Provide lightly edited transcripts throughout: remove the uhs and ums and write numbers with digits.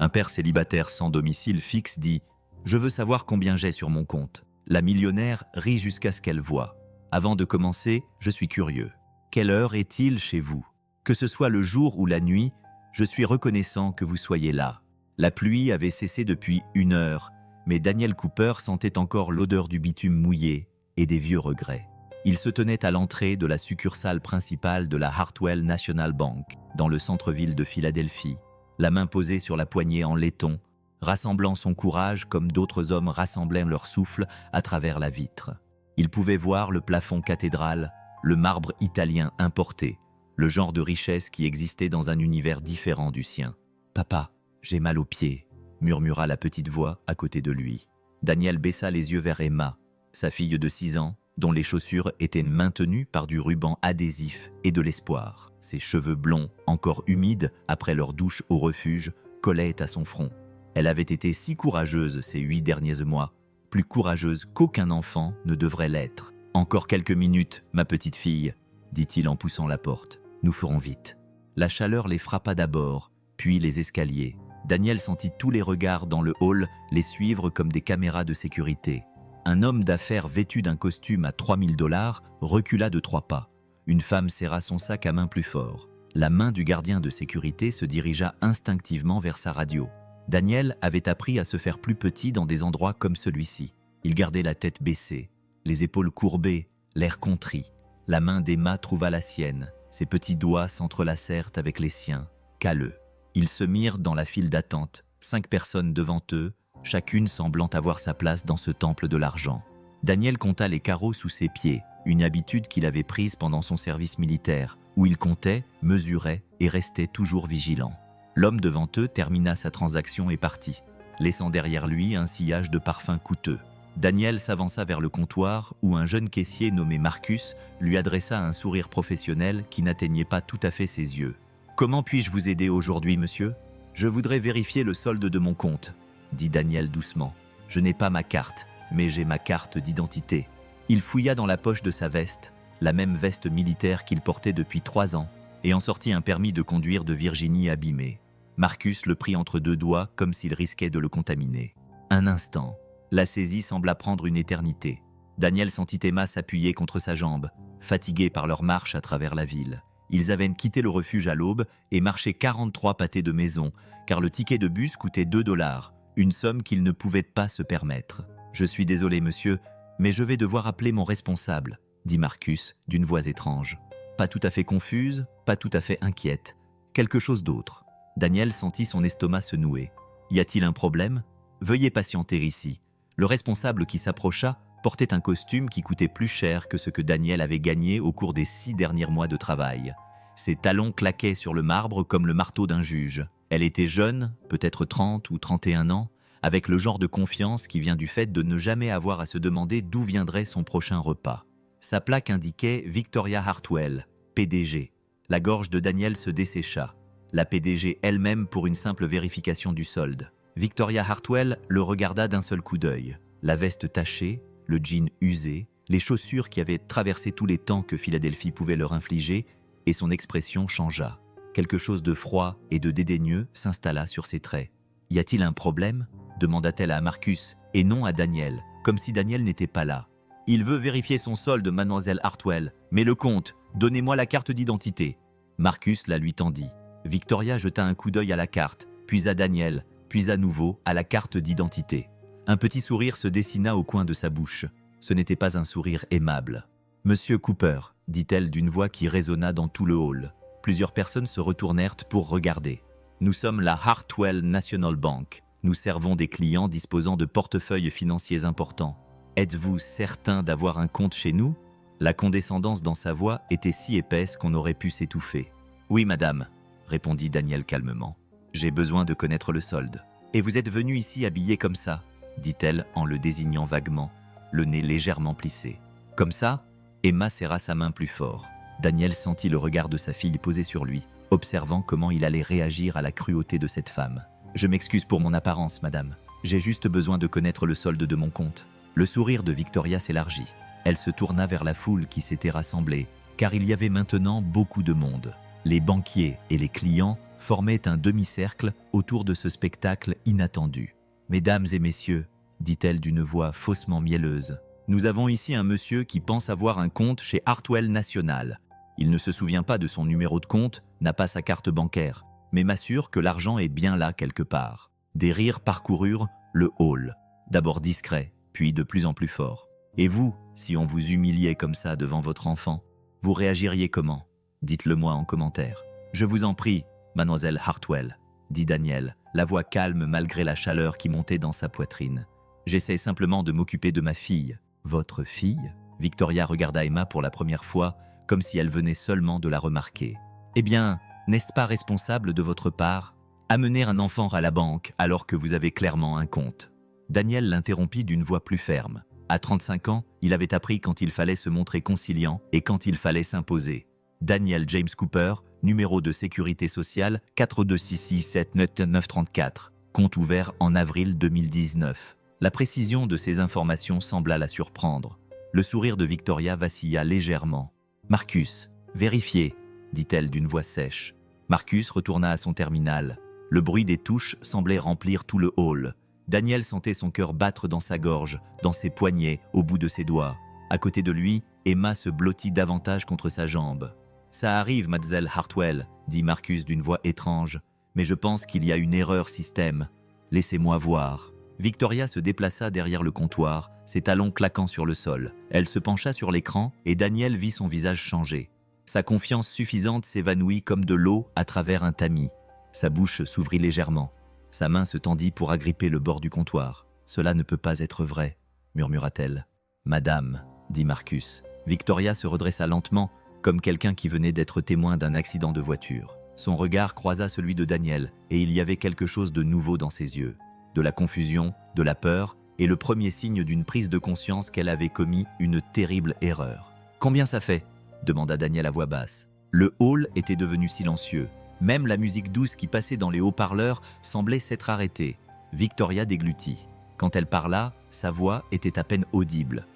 Un père célibataire sans domicile fixe dit « Je veux savoir combien j'ai sur mon compte ». La millionnaire rit jusqu'à ce qu'elle voie. Avant de commencer, je suis curieux. Quelle heure est-il chez vous? Que ce soit le jour ou la nuit, je suis reconnaissant que vous soyez là. La pluie avait cessé depuis 1 heure, mais Daniel Cooper sentait encore l'odeur du bitume mouillé et des vieux regrets. Il se tenait à l'entrée de la succursale principale de la Hartwell National Bank, dans le centre-ville de Philadelphie, la main posée sur la poignée en laiton, rassemblant son courage comme d'autres hommes rassemblaient leur souffle à travers la vitre. Il pouvait voir le plafond cathédral, le marbre italien importé, le genre de richesse qui existait dans un univers différent du sien. « Papa, j'ai mal aux pieds », murmura la petite voix à côté de lui. Daniel baissa les yeux vers Emma, sa fille de 6 ans, dont les chaussures étaient maintenues par du ruban adhésif et de l'espoir. Ses cheveux blonds, encore humides après leur douche au refuge, collaient à son front. Elle avait été si courageuse ces 8 derniers mois, plus courageuse qu'aucun enfant ne devrait l'être. « Encore quelques minutes, ma petite fille », dit-il en poussant la porte. « Nous ferons vite. » La chaleur les frappa d'abord, puis les escaliers. Daniel sentit tous les regards dans le hall les suivre comme des caméras de sécurité. Un homme d'affaires vêtu d'un costume à 3 000 $ recula de 3 pas. Une femme serra son sac à main plus fort. La main du gardien de sécurité se dirigea instinctivement vers sa radio. Daniel avait appris à se faire plus petit dans des endroits comme celui-ci. Il gardait la tête baissée, les épaules courbées, l'air contrit. La main d'Emma trouva la sienne. Ses petits doigts s'entrelacèrent avec les siens, calleux. Ils se mirent dans la file d'attente, 5 personnes devant eux, chacune semblant avoir sa place dans ce temple de l'argent. Daniel compta les carreaux sous ses pieds, une habitude qu'il avait prise pendant son service militaire, où il comptait, mesurait et restait toujours vigilant. L'homme devant eux termina sa transaction et partit, laissant derrière lui un sillage de parfums coûteux. Daniel s'avança vers le comptoir où un jeune caissier nommé Marcus lui adressa un sourire professionnel qui n'atteignait pas tout à fait ses yeux. « Comment puis-je vous aider aujourd'hui, monsieur ? Je voudrais vérifier le solde de mon compte, » dit Daniel doucement. « Je n'ai pas ma carte, mais j'ai ma carte d'identité. » Il fouilla dans la poche de sa veste, la même veste militaire qu'il portait depuis 3 ans, et en sortit un permis de conduire de Virginie abîmé. Marcus le prit entre 2 doigts comme s'il risquait de le contaminer. Un instant, la saisie sembla prendre une éternité. Daniel sentit Emma s'appuyer contre sa jambe, fatigués par leur marche à travers la ville. Ils avaient quitté le refuge à l'aube et marché 43 pâtés de maison, car le ticket de bus coûtait 2 $, une somme qu'ils ne pouvaient pas se permettre. « Je suis désolé, monsieur, mais je vais devoir appeler mon responsable, » dit Marcus d'une voix étrange. Pas tout à fait confuse, pas tout à fait inquiète. Quelque chose d'autre. Daniel sentit son estomac se nouer. « Y a-t-il un problème ? Veuillez patienter ici. » Le responsable qui s'approcha portait un costume qui coûtait plus cher que ce que Daniel avait gagné au cours des 6 derniers mois de travail. Ses talons claquaient sur le marbre comme le marteau d'un juge. Elle était jeune, peut-être 30 ou 31 ans, avec le genre de confiance qui vient du fait de ne jamais avoir à se demander d'où viendrait son prochain repas. Sa plaque indiquait Victoria Hartwell, PDG. La gorge de Daniel se dessécha. La PDG elle-même pour une simple vérification du solde. Victoria Hartwell le regarda d'un seul coup d'œil. La veste tachée, le jean usé, les chaussures qui avaient traversé tous les temps que Philadelphie pouvait leur infliger, et son expression changea. Quelque chose de froid et de dédaigneux s'installa sur ses traits. « Y a-t-il un problème ?» demanda-t-elle à Marcus, et non à Daniel, comme si Daniel n'était pas là. « Il veut vérifier son solde, mademoiselle Hartwell. Mais le compte, donnez-moi la carte d'identité. » Marcus la lui tendit. Victoria jeta un coup d'œil à la carte, puis à Daniel, puis à nouveau à la carte d'identité. Un petit sourire se dessina au coin de sa bouche. Ce n'était pas un sourire aimable. « Monsieur Cooper », dit-elle d'une voix qui résonna dans tout le hall. Plusieurs personnes se retournèrent pour regarder. « Nous sommes la Hartwell National Bank. Nous servons des clients disposant de portefeuilles financiers importants. Êtes-vous certain d'avoir un compte chez nous ?» La condescendance dans sa voix était si épaisse qu'on aurait pu s'étouffer. « Oui, madame », répondit Daniel calmement. « J'ai besoin de connaître le solde. »« Et vous êtes venu ici habillé comme ça ?» dit-elle en le désignant vaguement, le nez légèrement plissé. « Comme ça ?» Emma serra sa main plus fort. Daniel sentit le regard de sa fille posé sur lui, observant comment il allait réagir à la cruauté de cette femme. « Je m'excuse pour mon apparence, madame. J'ai juste besoin de connaître le solde de mon compte. » Le sourire de Victoria s'élargit. Elle se tourna vers la foule qui s'était rassemblée, car il y avait maintenant beaucoup de monde. Les banquiers et les clients formaient un demi-cercle autour de ce spectacle inattendu. « Mesdames et messieurs, dit-elle d'une voix faussement mielleuse, nous avons ici un monsieur qui pense avoir un compte chez Hartwell National. Il ne se souvient pas de son numéro de compte, n'a pas sa carte bancaire, mais m'assure que l'argent est bien là quelque part. » Des rires parcoururent le hall, d'abord discret, puis de plus en plus fort. « Et vous, si on vous humiliait comme ça devant votre enfant, vous réagiriez comment? Dites-le-moi en commentaire. »« Je vous en prie, mademoiselle Hartwell, » dit Daniel, la voix calme malgré la chaleur qui montait dans sa poitrine. « J'essaie simplement de m'occuper de ma fille. »« Votre fille ?» Victoria regarda Emma pour la première fois, comme si elle venait seulement de la remarquer. « Eh bien, n'est-ce pas responsable de votre part? Amener un enfant à la banque alors que vous avez clairement un compte. » Daniel l'interrompit d'une voix plus ferme. À 35 ans, il avait appris quand il fallait se montrer conciliant et quand il fallait s'imposer. Daniel James Cooper, numéro de sécurité sociale 426679934, compte ouvert en avril 2019. La précision de ces informations sembla la surprendre. Le sourire de Victoria vacilla légèrement. « Marcus, vérifiez, » dit-elle d'une voix sèche. Marcus retourna à son terminal. Le bruit des touches semblait remplir tout le hall. Daniel sentait son cœur battre dans sa gorge, dans ses poignets, au bout de ses doigts. À côté de lui, Emma se blottit davantage contre sa jambe. « Ça arrive, mademoiselle Hartwell, » dit Marcus d'une voix étrange. « Mais je pense qu'il y a une erreur système. Laissez-moi voir. » Victoria se déplaça derrière le comptoir, ses talons claquant sur le sol. Elle se pencha sur l'écran et Daniel vit son visage changer. Sa confiance suffisante s'évanouit comme de l'eau à travers un tamis. Sa bouche s'ouvrit légèrement. Sa main se tendit pour agripper le bord du comptoir. « Cela ne peut pas être vrai, » murmura-t-elle. « Madame, » dit Marcus. Victoria se redressa lentement, comme quelqu'un qui venait d'être témoin d'un accident de voiture. Son regard croisa celui de Daniel, et il y avait quelque chose de nouveau dans ses yeux. De la confusion, de la peur, et le premier signe d'une prise de conscience qu'elle avait commis une terrible erreur. « Combien ça fait ?» demanda Daniel à voix basse. Le hall était devenu silencieux. Même la musique douce qui passait dans les haut-parleurs semblait s'être arrêtée. Victoria déglutit. Quand elle parla, sa voix était à peine audible.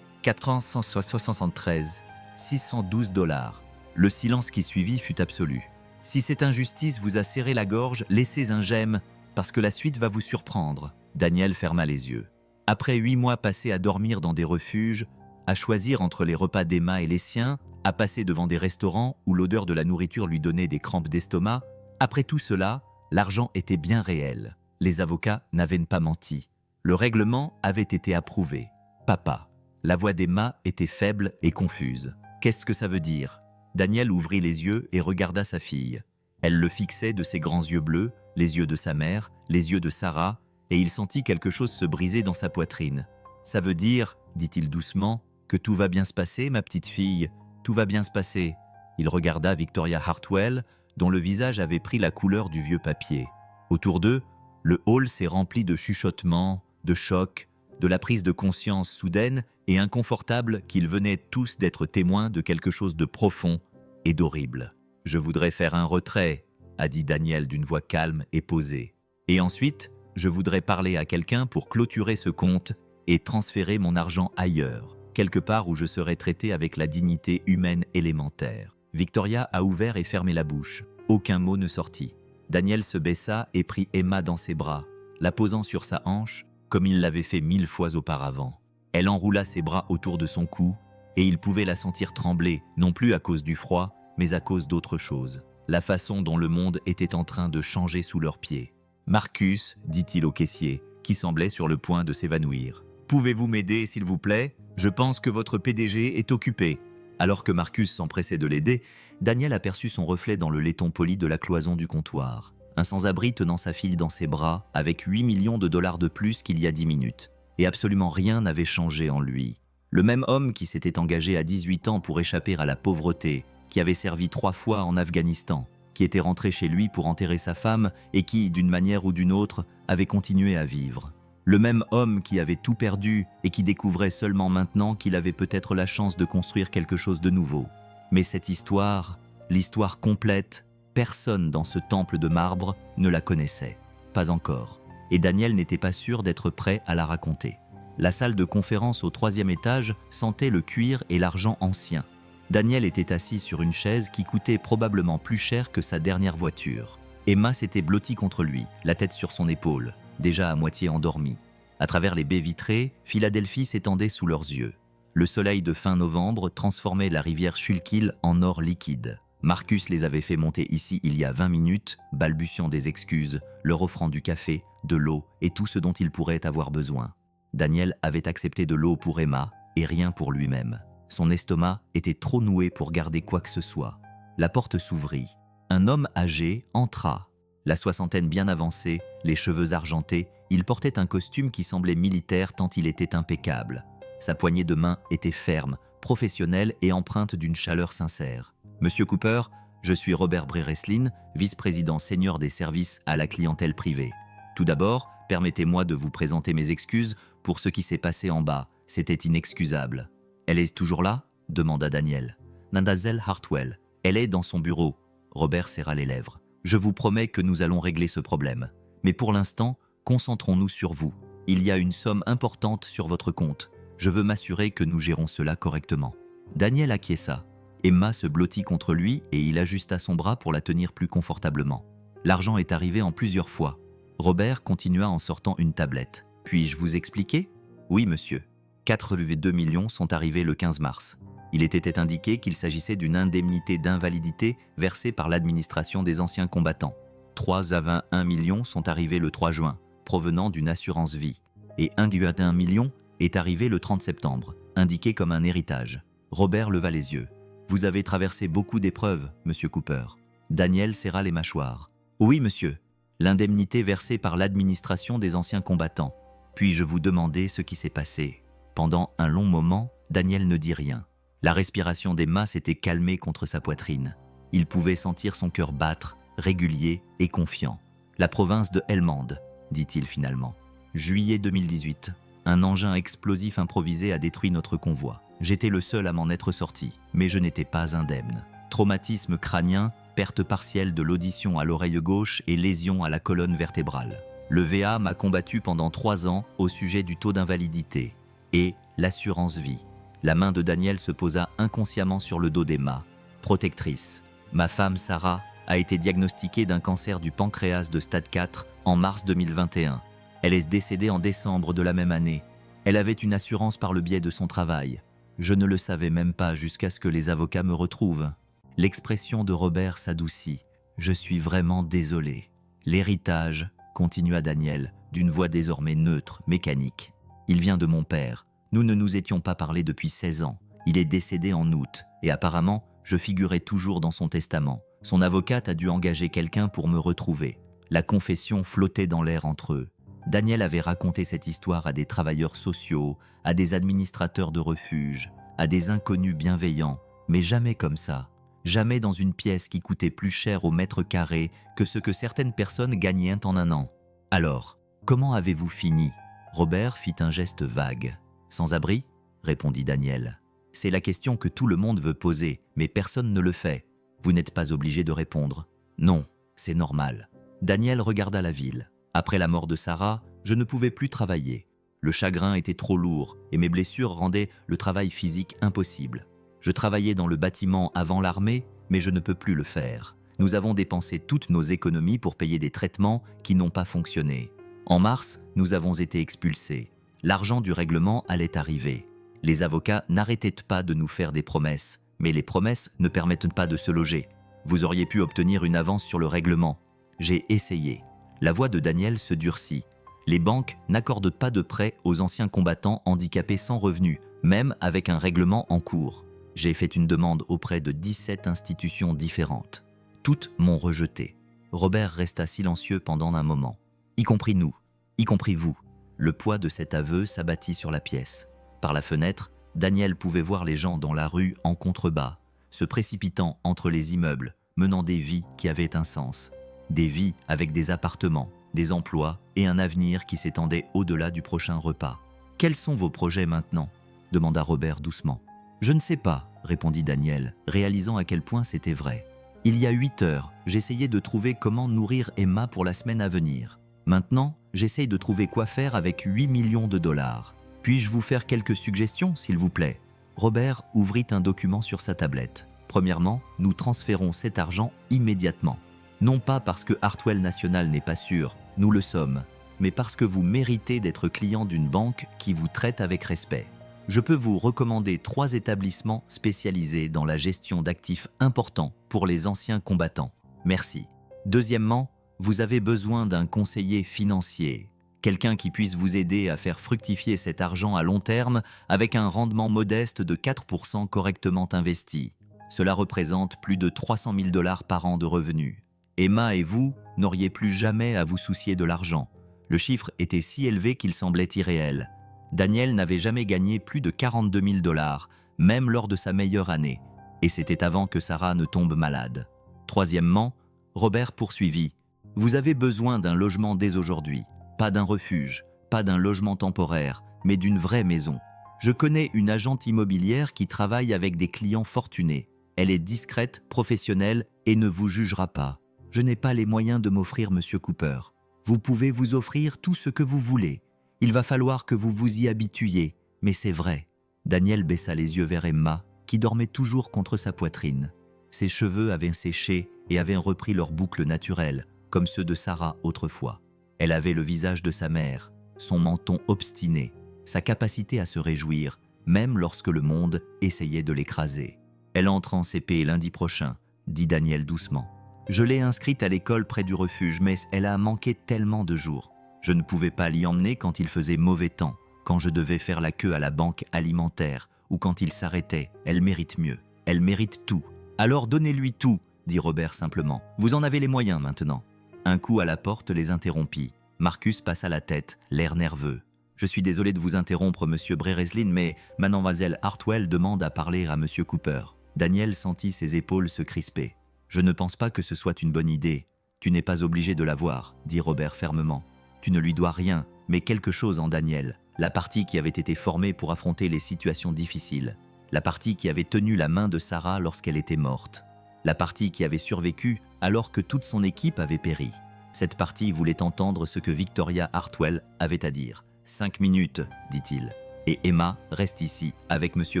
473, 612 $. Le silence qui suivit fut absolu. « Si cette injustice vous a serré la gorge, laissez un j'aime, parce que la suite va vous surprendre. » Daniel ferma les yeux. Après 8 mois passés à dormir dans des refuges, à choisir entre les repas d'Emma et les siens, à passer devant des restaurants où l'odeur de la nourriture lui donnait des crampes d'estomac, après tout cela, l'argent était bien réel. Les avocats n'avaient pas menti. Le règlement avait été approuvé. Papa. La voix d'Emma était faible et confuse. Qu'est-ce que ça veut dire? Daniel ouvrit les yeux et regarda sa fille. Elle le fixait de ses grands yeux bleus, les yeux de sa mère, les yeux de Sarah, et il sentit quelque chose se briser dans sa poitrine. « Ça veut dire, dit-il doucement, que tout va bien se passer, ma petite fille. Tout va bien se passer. » Il regarda Victoria Hartwell, dont le visage avait pris la couleur du vieux papier. Autour d'eux, le hall s'est rempli de chuchotements, de chocs, de la prise de conscience soudaine et inconfortable qu'ils venaient tous d'être témoins de quelque chose de profond et d'horrible. « Je voudrais faire un retrait, » a dit Daniel d'une voix calme et posée. « Et ensuite, je voudrais parler à quelqu'un pour clôturer ce compte et transférer mon argent ailleurs, quelque part où je serai traité avec la dignité humaine élémentaire. » Victoria a ouvert et fermé la bouche. Aucun mot ne sortit. Daniel se baissa et prit Emma dans ses bras, la posant sur sa hanche, comme il l'avait fait 1000 fois auparavant. Elle enroula ses bras autour de son cou, et il pouvait la sentir trembler, non plus à cause du froid, mais à cause d'autre chose. La façon dont le monde était en train de changer sous leurs pieds. « Marcus, dit-il au caissier, qui semblait sur le point de s'évanouir. « Pouvez-vous m'aider, s'il vous plaît? Je pense que votre PDG est occupé. » Alors que Marcus s'empressait de l'aider, Daniel aperçut son reflet dans le laiton poli de la cloison du comptoir. Un sans-abri tenant sa fille dans ses bras avec 8 millions de dollars de plus qu'il y a 10 minutes. Et absolument rien n'avait changé en lui. Le même homme qui s'était engagé à 18 ans pour échapper à la pauvreté, qui avait servi 3 fois en Afghanistan, qui était rentré chez lui pour enterrer sa femme et qui, d'une manière ou d'une autre, avait continué à vivre. Le même homme qui avait tout perdu et qui découvrait seulement maintenant qu'il avait peut-être la chance de construire quelque chose de nouveau. Mais cette histoire, l'histoire complète, personne dans ce temple de marbre ne la connaissait. Pas encore. Et Daniel n'était pas sûr d'être prêt à la raconter. La salle de conférence au 3e étage sentait le cuir et l'argent anciens. Daniel était assis sur une chaise qui coûtait probablement plus cher que sa dernière voiture. Emma s'était blottie contre lui, la tête sur son épaule, déjà à moitié endormie. À travers les baies vitrées, Philadelphie s'étendait sous leurs yeux. Le soleil de fin novembre transformait la rivière Schuylkill en or liquide. Marcus les avait fait monter ici il y a 20 minutes, balbutiant des excuses, leur offrant du café, de l'eau et tout ce dont il pourrait avoir besoin. Daniel avait accepté de l'eau pour Emma et rien pour lui-même. Son estomac était trop noué pour garder quoi que ce soit. La porte s'ouvrit. Un homme âgé entra. La soixantaine bien avancée, les cheveux argentés, il portait un costume qui semblait militaire tant il était impeccable. Sa poignée de main était ferme, professionnelle et empreinte d'une chaleur sincère. « Monsieur Cooper, je suis Robert Brereslin, vice-président senior des services à la clientèle privée. Tout d'abord, permettez-moi de vous présenter mes excuses pour ce qui s'est passé en bas. C'était inexcusable. »« Elle est toujours là ?» demanda Daniel. « Nandazel Hartwell. Elle est dans son bureau. » Robert serra les lèvres. « Je vous promets que nous allons régler ce problème. Mais pour l'instant, concentrons-nous sur vous. Il y a une somme importante sur votre compte. Je veux m'assurer que nous gérons cela correctement. » Daniel acquiesça. Emma se blottit contre lui et il ajusta son bras pour la tenir plus confortablement. L'argent est arrivé en plusieurs fois. Robert continua en sortant une tablette. « Puis-je vous expliquer ?»« Oui, monsieur. 4,2 millions sont arrivés le 15 mars. Il était indiqué qu'il s'agissait d'une indemnité d'invalidité versée par l'administration des anciens combattants. 3,21 millions sont arrivés le 3 juin, provenant d'une assurance vie. Et 1,1 million est arrivé le 30 septembre, indiqué comme un héritage. » Robert leva les yeux. « Vous avez traversé beaucoup d'épreuves, monsieur Cooper. » Daniel serra les mâchoires. « Oui, monsieur. L'indemnité versée par l'administration des anciens combattants. Puis-je vous demander ce qui s'est passé ?» Pendant un long moment, Daniel ne dit rien. La respiration d'Emma s'était calmée contre sa poitrine. Il pouvait sentir son cœur battre, régulier et confiant. « La province de Helmand, dit-il finalement. Juillet 2018. Un engin explosif improvisé a détruit notre convoi. J'étais le seul à m'en être sorti, mais je n'étais pas indemne. Traumatisme crânien, perte partielle de l'audition à l'oreille gauche et lésion à la colonne vertébrale. Le VA m'a combattu pendant 3 ans au sujet du taux d'invalidité et l'assurance vie. » La main de Daniel se posa inconsciemment sur le dos d'Emma. « Protectrice. Ma femme Sarah a été diagnostiquée d'un cancer du pancréas de stade 4 en mars 2021. Elle est décédée en décembre de la même année. Elle avait une assurance par le biais de son travail. Je ne le savais même pas jusqu'à ce que les avocats me retrouvent. » L'expression de Robert s'adoucit. « Je suis vraiment désolé. L'héritage, continua Daniel, d'une voix désormais neutre, mécanique. Il vient de mon père. Nous ne nous étions pas parlé depuis 16 ans. Il est décédé en août, et apparemment, je figurais toujours dans son testament. Son avocate a dû engager quelqu'un pour me retrouver. La confession flottait dans l'air entre eux. Daniel avait raconté cette histoire à des travailleurs sociaux, à des administrateurs de refuge, à des inconnus bienveillants, mais jamais comme ça. Jamais dans une pièce qui coûtait plus cher au mètre carré que ce que certaines personnes gagnaient en un an. Alors, comment avez-vous fini ? Robert fit un geste vague. Sans abri ? Répondit Daniel. C'est la question que tout le monde veut poser, mais personne ne le fait. Vous n'êtes pas obligé de répondre. Non, c'est normal. Daniel regarda la ville. Après la mort de Sarah, je ne pouvais plus travailler. Le chagrin était trop lourd et mes blessures rendaient le travail physique impossible. Je travaillais dans le bâtiment avant l'armée, mais je ne peux plus le faire. Nous avons dépensé toutes nos économies pour payer des traitements qui n'ont pas fonctionné. En mars, nous avons été expulsés. L'argent du règlement allait arriver. Les avocats n'arrêtaient pas de nous faire des promesses, mais les promesses ne permettent pas de se loger. Vous auriez pu obtenir une avance sur le règlement. J'ai essayé. La voix de Daniel se durcit. Les banques n'accordent pas de prêts aux anciens combattants handicapés sans revenus, même avec un règlement en cours. J'ai fait une demande auprès de 17 institutions différentes. Toutes m'ont rejeté. Robert resta silencieux pendant un moment. Y compris nous, y compris vous. Le poids de cet aveu s'abattit sur la pièce. Par la fenêtre, Daniel pouvait voir les gens dans la rue en contrebas, se précipitant entre les immeubles, menant des vies qui avaient un sens. Des vies avec des appartements, des emplois et un avenir qui s'étendait au-delà du prochain repas. « Quels sont vos projets maintenant ?» demanda Robert doucement. « Je ne sais pas », répondit Daniel, réalisant à quel point c'était vrai. « Il y a 8 heures, j'essayais de trouver comment nourrir Emma pour la semaine à venir. Maintenant, j'essaye de trouver quoi faire avec 8 millions de dollars. Puis-je vous faire quelques suggestions, s'il vous plaît ?» Robert ouvrit un document sur sa tablette. « Premièrement, nous transférons cet argent immédiatement. Non pas parce que Hartwell National n'est pas sûr, nous le sommes, mais parce que vous méritez d'être client d'une banque qui vous traite avec respect. Je peux vous recommander 3 établissements spécialisés dans la gestion d'actifs importants pour les anciens combattants. Merci. Deuxièmement, vous avez besoin d'un conseiller financier, quelqu'un qui puisse vous aider à faire fructifier cet argent à long terme avec un rendement modeste de 4% correctement investi. Cela représente plus de 300 000 $ par an de revenus. Emma et vous n'auriez plus jamais à vous soucier de l'argent. Le chiffre était si élevé qu'il semblait irréel. Daniel n'avait jamais gagné plus de 42 000 $, même lors de sa meilleure année. Et c'était avant que Sarah ne tombe malade. Troisièmement, Robert poursuivit. Vous avez besoin d'un logement dès aujourd'hui. Pas d'un refuge, pas d'un logement temporaire, mais d'une vraie maison. Je connais une agente immobilière qui travaille avec des clients fortunés. Elle est discrète, professionnelle et ne vous jugera pas. Je n'ai pas les moyens de m'offrir Monsieur Cooper. Vous pouvez vous offrir tout ce que vous voulez. Il va falloir que vous vous y habituiez, mais c'est vrai. Daniel baissa les yeux vers Emma, qui dormait toujours contre sa poitrine. Ses cheveux avaient séché et avaient repris leur boucle naturelle, comme ceux de Sarah autrefois. Elle avait le visage de sa mère, son menton obstiné, sa capacité à se réjouir, même lorsque le monde essayait de l'écraser. Elle entre en CP lundi prochain, dit Daniel doucement. Je l'ai inscrite à l'école près du refuge, mais elle a manqué tellement de jours. Je ne pouvais pas l'y emmener quand il faisait mauvais temps, quand je devais faire la queue à la banque alimentaire, ou quand il s'arrêtait. Elle mérite mieux. Elle mérite tout. Alors donnez-lui tout, dit Robert simplement. Vous en avez les moyens maintenant. Un coup à la porte les interrompit. Marcus passa la tête, l'air nerveux. Je suis désolé de vous interrompre, monsieur Brereslin, mais mademoiselle Hartwell demande à parler à monsieur Cooper. Daniel sentit ses épaules se crisper. Je ne pense pas que ce soit une bonne idée. Tu n'es pas obligé de la voir, dit Robert fermement. Tu ne lui dois rien, mais quelque chose en Daniel. La partie qui avait été formée pour affronter les situations difficiles. La partie qui avait tenu la main de Sarah lorsqu'elle était morte. La partie qui avait survécu alors que toute son équipe avait péri. Cette partie voulait entendre ce que Victoria Hartwell avait à dire. 5 minutes, dit-il. Et Emma reste ici avec monsieur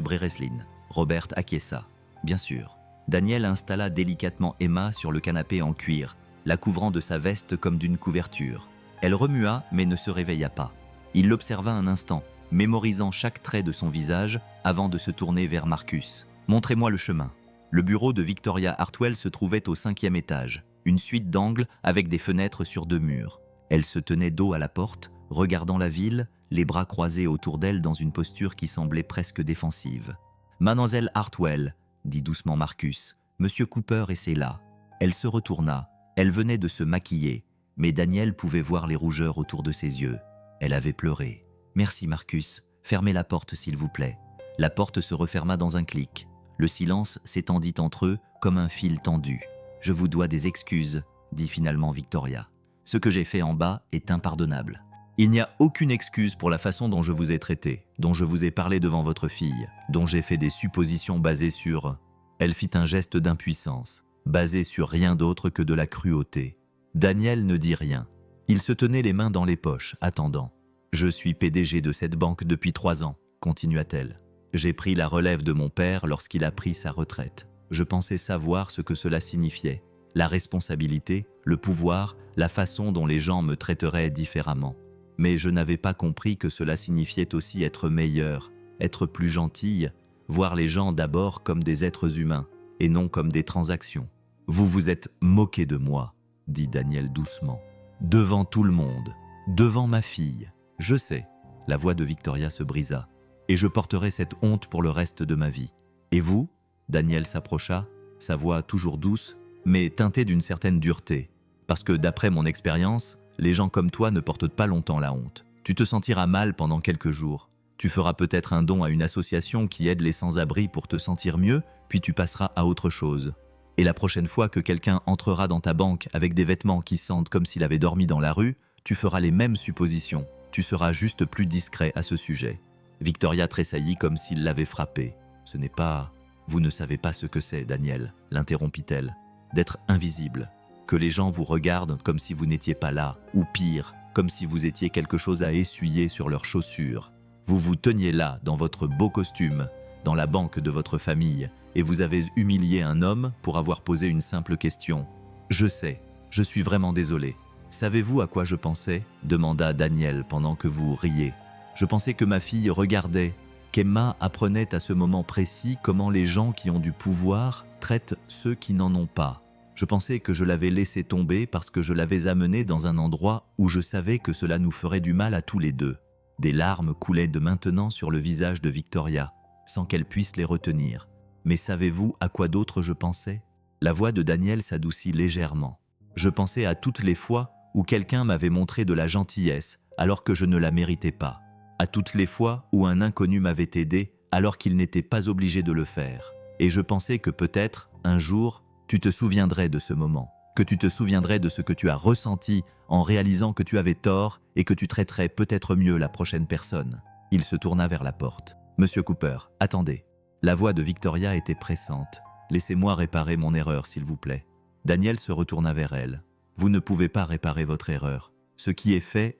Brereslin. Robert acquiesça. Bien sûr. Daniel installa délicatement Emma sur le canapé en cuir, la couvrant de sa veste comme d'une couverture. Elle remua mais ne se réveilla pas. Il l'observa un instant, mémorisant chaque trait de son visage avant de se tourner vers Marcus. « Montrez-moi le chemin. » Le bureau de Victoria Hartwell se trouvait au 5e étage, une suite d'angles avec des fenêtres sur 2 murs. Elle se tenait dos à la porte, regardant la ville, les bras croisés autour d'elle dans une posture qui semblait presque défensive. « Mademoiselle Hartwell, » dit doucement Marcus, « Monsieur Cooper essaie là. » Elle se retourna. Elle venait de se maquiller, mais Daniel pouvait voir les rougeurs autour de ses yeux. Elle avait pleuré. « Merci Marcus, fermez la porte s'il vous plaît. » La porte se referma dans un clic. Le silence s'étendit entre eux comme un fil tendu. « Je vous dois des excuses, » dit finalement Victoria. « Ce que j'ai fait en bas est impardonnable. » Il n'y a aucune excuse pour la façon dont je vous ai traité, dont je vous ai parlé devant votre fille, dont j'ai fait des suppositions basées sur... Elle fit un geste d'impuissance, basé sur rien d'autre que de la cruauté. Daniel ne dit rien. Il se tenait les mains dans les poches, attendant. « Je suis PDG de cette banque depuis 3 ans, » continua-t-elle. « J'ai pris la relève de mon père lorsqu'il a pris sa retraite. Je pensais savoir ce que cela signifiait. La responsabilité, le pouvoir, la façon dont les gens me traiteraient différemment. Mais je n'avais pas compris que cela signifiait aussi être meilleur, être plus gentille, voir les gens d'abord comme des êtres humains et non comme des transactions. Vous vous êtes moqué de moi, dit Daniel doucement. Devant tout le monde, devant ma fille. Je sais, la voix de Victoria se brisa, et je porterai cette honte pour le reste de ma vie. Et vous ? Daniel s'approcha, sa voix toujours douce, mais teintée d'une certaine dureté, parce que d'après mon expérience, les gens comme toi ne portent pas longtemps la honte. Tu te sentiras mal pendant quelques jours. Tu feras peut-être un don à une association qui aide les sans-abri pour te sentir mieux, puis tu passeras à autre chose. Et la prochaine fois que quelqu'un entrera dans ta banque avec des vêtements qui sentent comme s'il avait dormi dans la rue, tu feras les mêmes suppositions. Tu seras juste plus discret à ce sujet. Victoria tressaillit comme s'il l'avait frappée. Ce n'est pas... Vous ne savez pas ce que c'est, Daniel, l'interrompit-elle. D'être invisible. Que les gens vous regardent comme si vous n'étiez pas là, ou pire, comme si vous étiez quelque chose à essuyer sur leurs chaussures. Vous vous teniez là, dans votre beau costume, dans la banque de votre famille, et vous avez humilié un homme pour avoir posé une simple question. Je sais, Je suis vraiment désolé. Savez-vous à quoi je pensais » demanda Daniel pendant que vous riez. « Je pensais que ma fille regardait, qu'Emma apprenait à ce moment précis comment les gens qui ont du pouvoir traitent ceux qui n'en ont pas. Je pensais que je l'avais laissé tomber parce que je l'avais amenée dans un endroit où je savais que cela nous ferait du mal à tous les deux. » Des larmes coulaient de maintenant sur le visage de Victoria, sans qu'elle puisse les retenir. « Mais savez-vous à quoi d'autre je pensais » La voix de Daniel s'adoucit légèrement. « Je pensais à toutes les fois où quelqu'un m'avait montré de la gentillesse alors que je ne la méritais pas. À toutes les fois où un inconnu m'avait aidé alors qu'il n'était pas obligé de le faire. Et je pensais que peut-être, un jour, tu te souviendrais de ce moment, que tu te souviendrais de ce que tu as ressenti en réalisant que tu avais tort et que tu traiterais peut-être mieux la prochaine personne. » Il se tourna vers la porte. « Monsieur Cooper, attendez. » La voix de Victoria était pressante. « Laissez-moi réparer mon erreur, s'il vous plaît. » Daniel se retourna vers elle. « Vous ne pouvez pas réparer votre erreur. Ce qui est fait,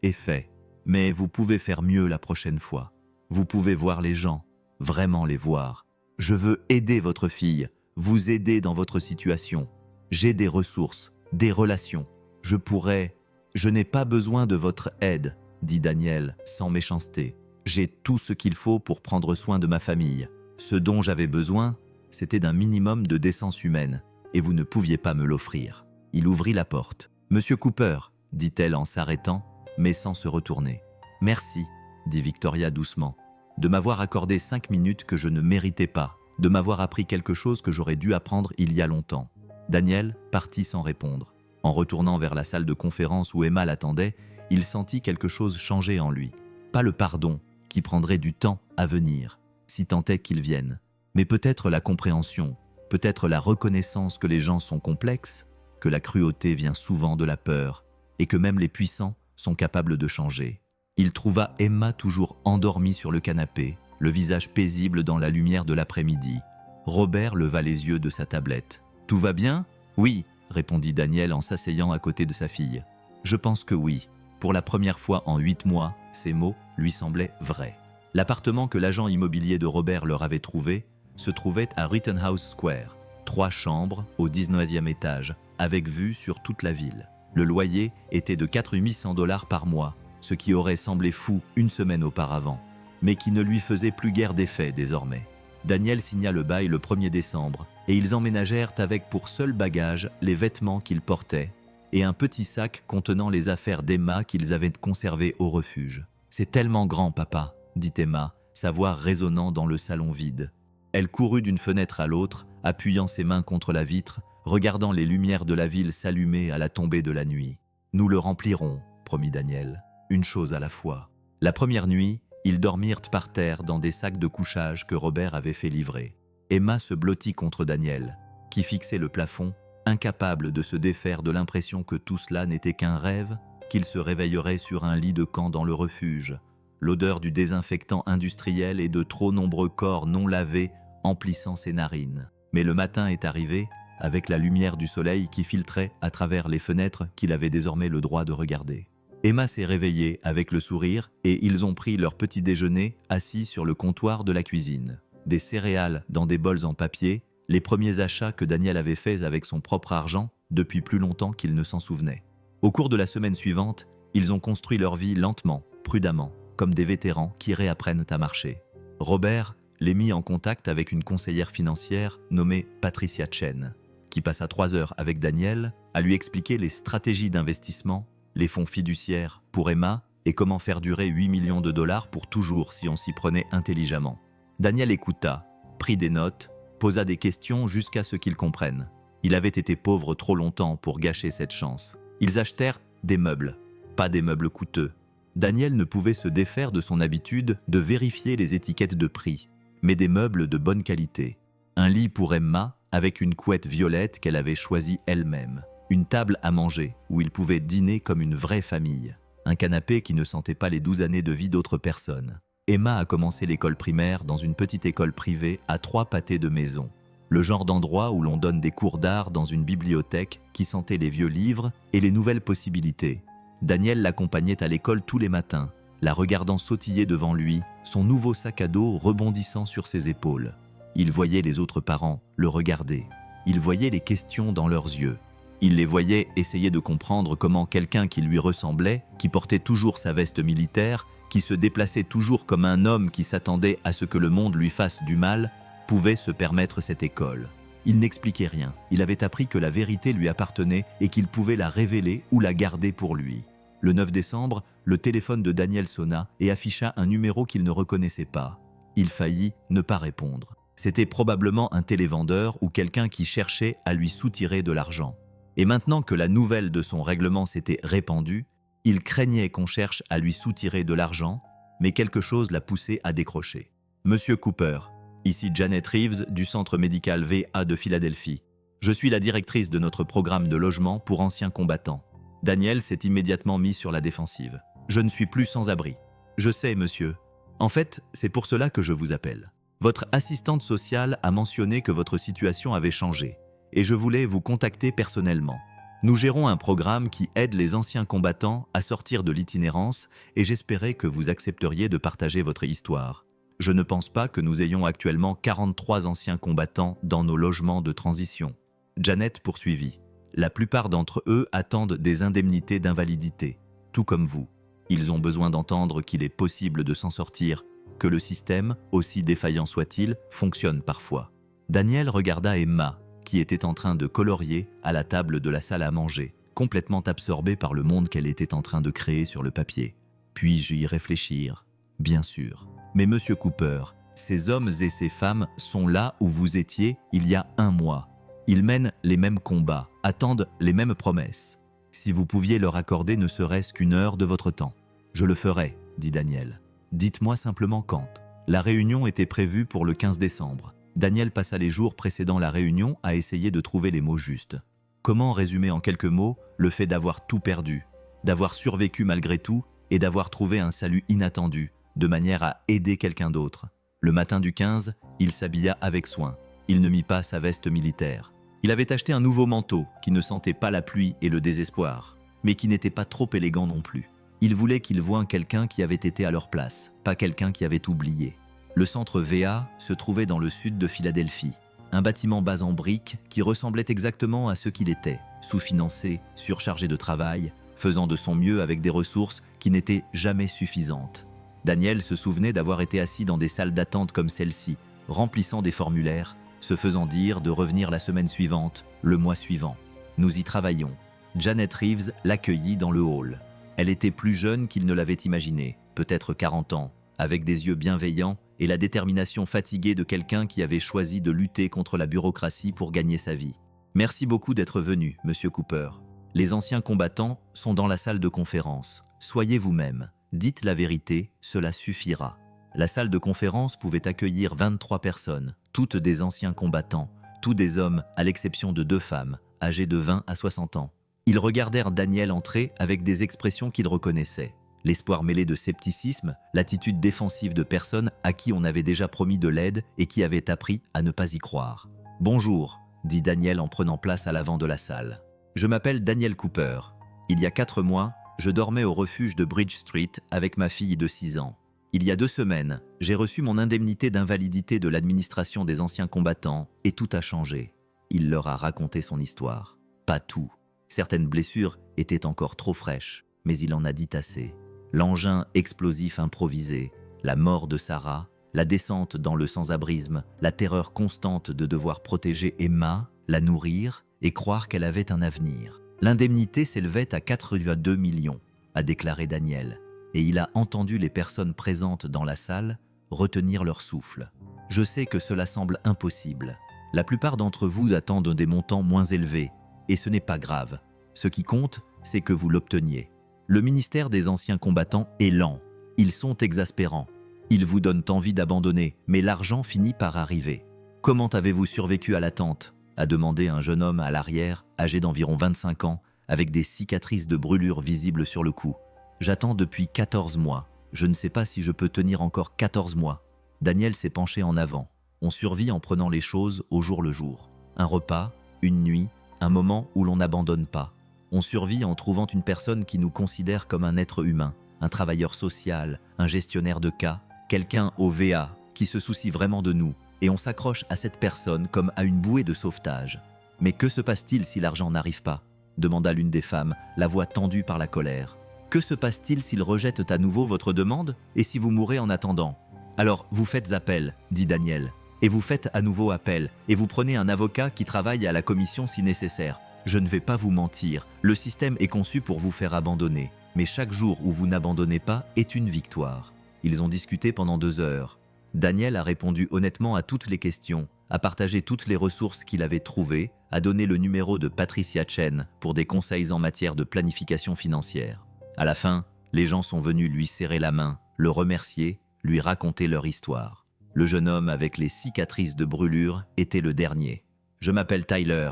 mais vous pouvez faire mieux la prochaine fois. Vous pouvez voir les gens, vraiment les voir. Je veux aider votre fille, vous aider dans votre situation. J'ai des ressources, des relations. Je n'ai pas besoin de votre aide, dit Daniel sans méchanceté. J'ai tout ce qu'il faut pour prendre soin de ma famille. Ce dont j'avais besoin, c'était d'un minimum de décence humaine, et vous ne pouviez pas me l'offrir. » Il ouvrit la porte. « Monsieur Cooper, » dit-elle en s'arrêtant, mais sans se retourner. « Merci, » dit Victoria doucement, « de m'avoir accordé 5 minutes que je ne méritais pas, de m'avoir appris quelque chose que j'aurais dû apprendre il y a longtemps. » Daniel partit sans répondre. En retournant vers la salle de conférence où Emma l'attendait, il sentit quelque chose changer en lui. Pas le pardon, qui prendrait du temps à venir, si tant est qu'il vienne, mais peut-être la compréhension, peut-être la reconnaissance que les gens sont complexes, que la cruauté vient souvent de la peur, et que même les puissants sont capables de changer. Il trouva Emma toujours endormie sur le canapé, le visage paisible dans la lumière de l'après-midi. Robert leva les yeux de sa tablette. « Tout va bien ? » ?»« Oui, » répondit Daniel en s'asseyant à côté de sa fille. « Je pense que oui. » Pour la première fois en 8 mois, ces mots lui semblaient vrais. L'appartement que l'agent immobilier de Robert leur avait trouvé se trouvait à Rittenhouse Square, 3 chambres au 19e étage, avec vue sur toute la ville. Le loyer était de 4 800 $ par mois, ce qui aurait semblé fou une semaine auparavant, mais qui ne lui faisait plus guère d'effet désormais. Daniel signa le bail le 1er décembre, et ils emménagèrent avec pour seul bagage les vêtements qu'ils portaient et un petit sac contenant les affaires d'Emma qu'ils avaient conservées au refuge. « C'est tellement grand, papa !» dit Emma, sa voix résonnant dans le salon vide. Elle courut d'une fenêtre à l'autre, appuyant ses mains contre la vitre, regardant les lumières de la ville s'allumer à la tombée de la nuit. « Nous le remplirons, » promit Daniel, une chose à la fois. La première nuit, ils dormirent par terre dans des sacs de couchage que Robert avait fait livrer. Emma se blottit contre Daniel, qui fixait le plafond, incapable de se défaire de l'impression que tout cela n'était qu'un rêve, qu'il se réveillerait sur un lit de camp dans le refuge. L'odeur du désinfectant industriel et de trop nombreux corps non lavés emplissant ses narines. Mais le matin est arrivé, avec la lumière du soleil qui filtrait à travers les fenêtres qu'il avait désormais le droit de regarder. Emma s'est réveillée avec le sourire et ils ont pris leur petit déjeuner assis sur le comptoir de la cuisine. Des céréales dans des bols en papier, les premiers achats que Daniel avait faits avec son propre argent depuis plus longtemps qu'il ne s'en souvenait. Au cours de la semaine suivante, ils ont construit leur vie lentement, prudemment, comme des vétérans qui réapprennent à marcher. Robert les mit en contact avec une conseillère financière nommée Patricia Chen, qui passa 3 heures avec Daniel à lui expliquer les stratégies d'investissement, les fonds fiduciaires pour Emma et comment faire durer 8 millions de $ pour toujours si on s'y prenait intelligemment. Daniel écouta, prit des notes, posa des questions jusqu'à ce qu'il comprenne. Il avait été pauvre trop longtemps pour gâcher cette chance. Ils achetèrent des meubles, pas des meubles coûteux. Daniel ne pouvait se défaire de son habitude de vérifier les étiquettes de prix, mais des meubles de bonne qualité. Un lit pour Emma avec une couette violette qu'elle avait choisie elle-même. Une table à manger où ils pouvaient dîner comme une vraie famille. Un canapé qui ne sentait pas les 12 années de vie d'autres personnes. Emma a commencé l'école primaire dans une petite école privée à 3 pâtés de maison. Le genre d'endroit où l'on donne des cours d'art dans une bibliothèque qui sentait les vieux livres et les nouvelles possibilités. Daniel l'accompagnait à l'école tous les matins, la regardant sautiller devant lui, son nouveau sac à dos rebondissant sur ses épaules. Il voyait les autres parents le regarder. Il voyait les questions dans leurs yeux. Il les voyait essayer de comprendre comment quelqu'un qui lui ressemblait, qui portait toujours sa veste militaire, qui se déplaçait toujours comme un homme qui s'attendait à ce que le monde lui fasse du mal, pouvait se permettre cette école. Il n'expliquait rien. Il avait appris que la vérité lui appartenait et qu'il pouvait la révéler ou la garder pour lui. Le 9 décembre, le téléphone de Daniel sonna et afficha un numéro qu'il ne reconnaissait pas. Il faillit ne pas répondre. C'était probablement un télévendeur ou quelqu'un qui cherchait à lui soutirer de l'argent. Et maintenant que la nouvelle de son règlement s'était répandue, il craignait qu'on cherche à lui soutirer de l'argent, mais quelque chose l'a poussé à décrocher. « Monsieur Cooper, ici Janet Reeves du Centre médical VA de Philadelphie. Je suis la directrice de notre programme de logement pour anciens combattants. » Daniel s'est immédiatement mis sur la défensive. « Je ne suis plus sans abri. »« Je sais, monsieur. En fait, c'est pour cela que je vous appelle. Votre assistante sociale a mentionné que votre situation avait changé, et je voulais vous contacter personnellement. Nous gérons un programme qui aide les anciens combattants à sortir de l'itinérance et j'espérais que vous accepteriez de partager votre histoire. Je ne pense pas que nous ayons actuellement 43 anciens combattants dans nos logements de transition. » Janet poursuivit. « La plupart d'entre eux attendent des indemnités d'invalidité, tout comme vous. Ils ont besoin d'entendre qu'il est possible de s'en sortir, que le système, aussi défaillant soit-il, fonctionne parfois. » Daniel regarda Emma, qui était en train de colorier à la table de la salle à manger, complètement absorbée par le monde qu'elle était en train de créer sur le papier. « Puis-je y réfléchir ? Bien sûr. Mais monsieur Cooper, ces hommes et ces femmes sont là où vous étiez il y a un mois. Ils mènent les mêmes combats, attendent les mêmes promesses. Si vous pouviez leur accorder ne serait-ce qu'une heure de votre temps. »« Je le ferai, » dit Daniel. « Dites-moi simplement quand. » La réunion était prévue pour le 15 décembre. Daniel passa les jours précédant la réunion à essayer de trouver les mots justes. Comment résumer en quelques mots le fait d'avoir tout perdu, d'avoir survécu malgré tout et d'avoir trouvé un salut inattendu, de manière à aider quelqu'un d'autre. Le matin du 15, il s'habilla avec soin. Il ne mit pas sa veste militaire. Il avait acheté un nouveau manteau qui ne sentait pas la pluie et le désespoir, mais qui n'était pas trop élégant non plus. Il voulait qu'ils voient quelqu'un qui avait été à leur place, pas quelqu'un qui avait oublié. Le centre VA se trouvait dans le sud de Philadelphie, un bâtiment bas en briques qui ressemblait exactement à ce qu'il était, sous-financé, surchargé de travail, faisant de son mieux avec des ressources qui n'étaient jamais suffisantes. Daniel se souvenait d'avoir été assis dans des salles d'attente comme celle-ci, remplissant des formulaires, se faisant dire de revenir la semaine suivante, le mois suivant. Nous y travaillons. Janet Reeves l'accueillit dans le hall. Elle était plus jeune qu'il ne l'avait imaginé, peut-être 40 ans, avec des yeux bienveillants et la détermination fatiguée de quelqu'un qui avait choisi de lutter contre la bureaucratie pour gagner sa vie. « Merci beaucoup d'être venu, monsieur Cooper. Les anciens combattants sont dans la salle de conférence. Soyez vous-même. Dites la vérité, cela suffira. » La salle de conférence pouvait accueillir 23 personnes, toutes des anciens combattants, tous des hommes à l'exception de 2 femmes, âgées de 20 à 60 ans. Ils regardèrent Daniel entrer avec des expressions qu'ils reconnaissaient. L'espoir mêlé de scepticisme, l'attitude défensive de personnes à qui on avait déjà promis de l'aide et qui avaient appris à ne pas y croire. « Bonjour », dit Daniel en prenant place à l'avant de la salle. « Je m'appelle Daniel Cooper. Il y a 4 mois, je dormais au refuge de Bridge Street avec ma fille de 6 ans. Il y a 2 semaines, j'ai reçu mon indemnité d'invalidité de l'administration des anciens combattants et tout a changé. » Il leur a raconté son histoire. Pas tout. Certaines blessures étaient encore trop fraîches, mais il en a dit assez. L'engin explosif improvisé, la mort de Sarah, la descente dans le sans-abrisme, la terreur constante de devoir protéger Emma, la nourrir et croire qu'elle avait un avenir. L'indemnité s'élevait à 4,2 millions, a déclaré Daniel, et il a entendu les personnes présentes dans la salle retenir leur souffle. « Je sais que cela semble impossible. La plupart d'entre vous attendent des montants moins élevés, et ce n'est pas grave. Ce qui compte, c'est que vous l'obteniez. Le ministère des anciens combattants est lent. Ils sont exaspérants. Ils vous donnent envie d'abandonner, mais l'argent finit par arriver. Comment avez-vous survécu à l'attente ?» a demandé un jeune homme à l'arrière, âgé d'environ 25 ans, avec des cicatrices de brûlures visibles sur le cou. « J'attends depuis 14 mois. Je ne sais pas si je peux tenir encore 14 mois. » Daniel s'est penché en avant. On survit en prenant les choses au jour le jour. Un repas, une nuit, un moment où l'on n'abandonne pas. On survit en trouvant une personne qui nous considère comme un être humain, un travailleur social, un gestionnaire de cas, quelqu'un au VA qui se soucie vraiment de nous, et on s'accroche à cette personne comme à une bouée de sauvetage. Mais que se passe-t-il si l'argent n'arrive pas ? demanda l'une des femmes, la voix tendue par la colère. « Que se passe-t-il s'ils rejettent à nouveau votre demande et si vous mourrez en attendant ?»« Alors, vous faites appel, dit Daniel. Et vous faites à nouveau appel, et vous prenez un avocat qui travaille à la commission si nécessaire. Je ne vais pas vous mentir, le système est conçu pour vous faire abandonner, mais chaque jour où vous n'abandonnez pas est une victoire. » Ils ont discuté pendant 2 heures. Daniel a répondu honnêtement à toutes les questions, a partagé toutes les ressources qu'il avait trouvées, a donné le numéro de Patricia Chen pour des conseils en matière de planification financière. À la fin, les gens sont venus lui serrer la main, le remercier, lui raconter leur histoire. Le jeune homme avec les cicatrices de brûlure était le dernier. « Je m'appelle Tyler »,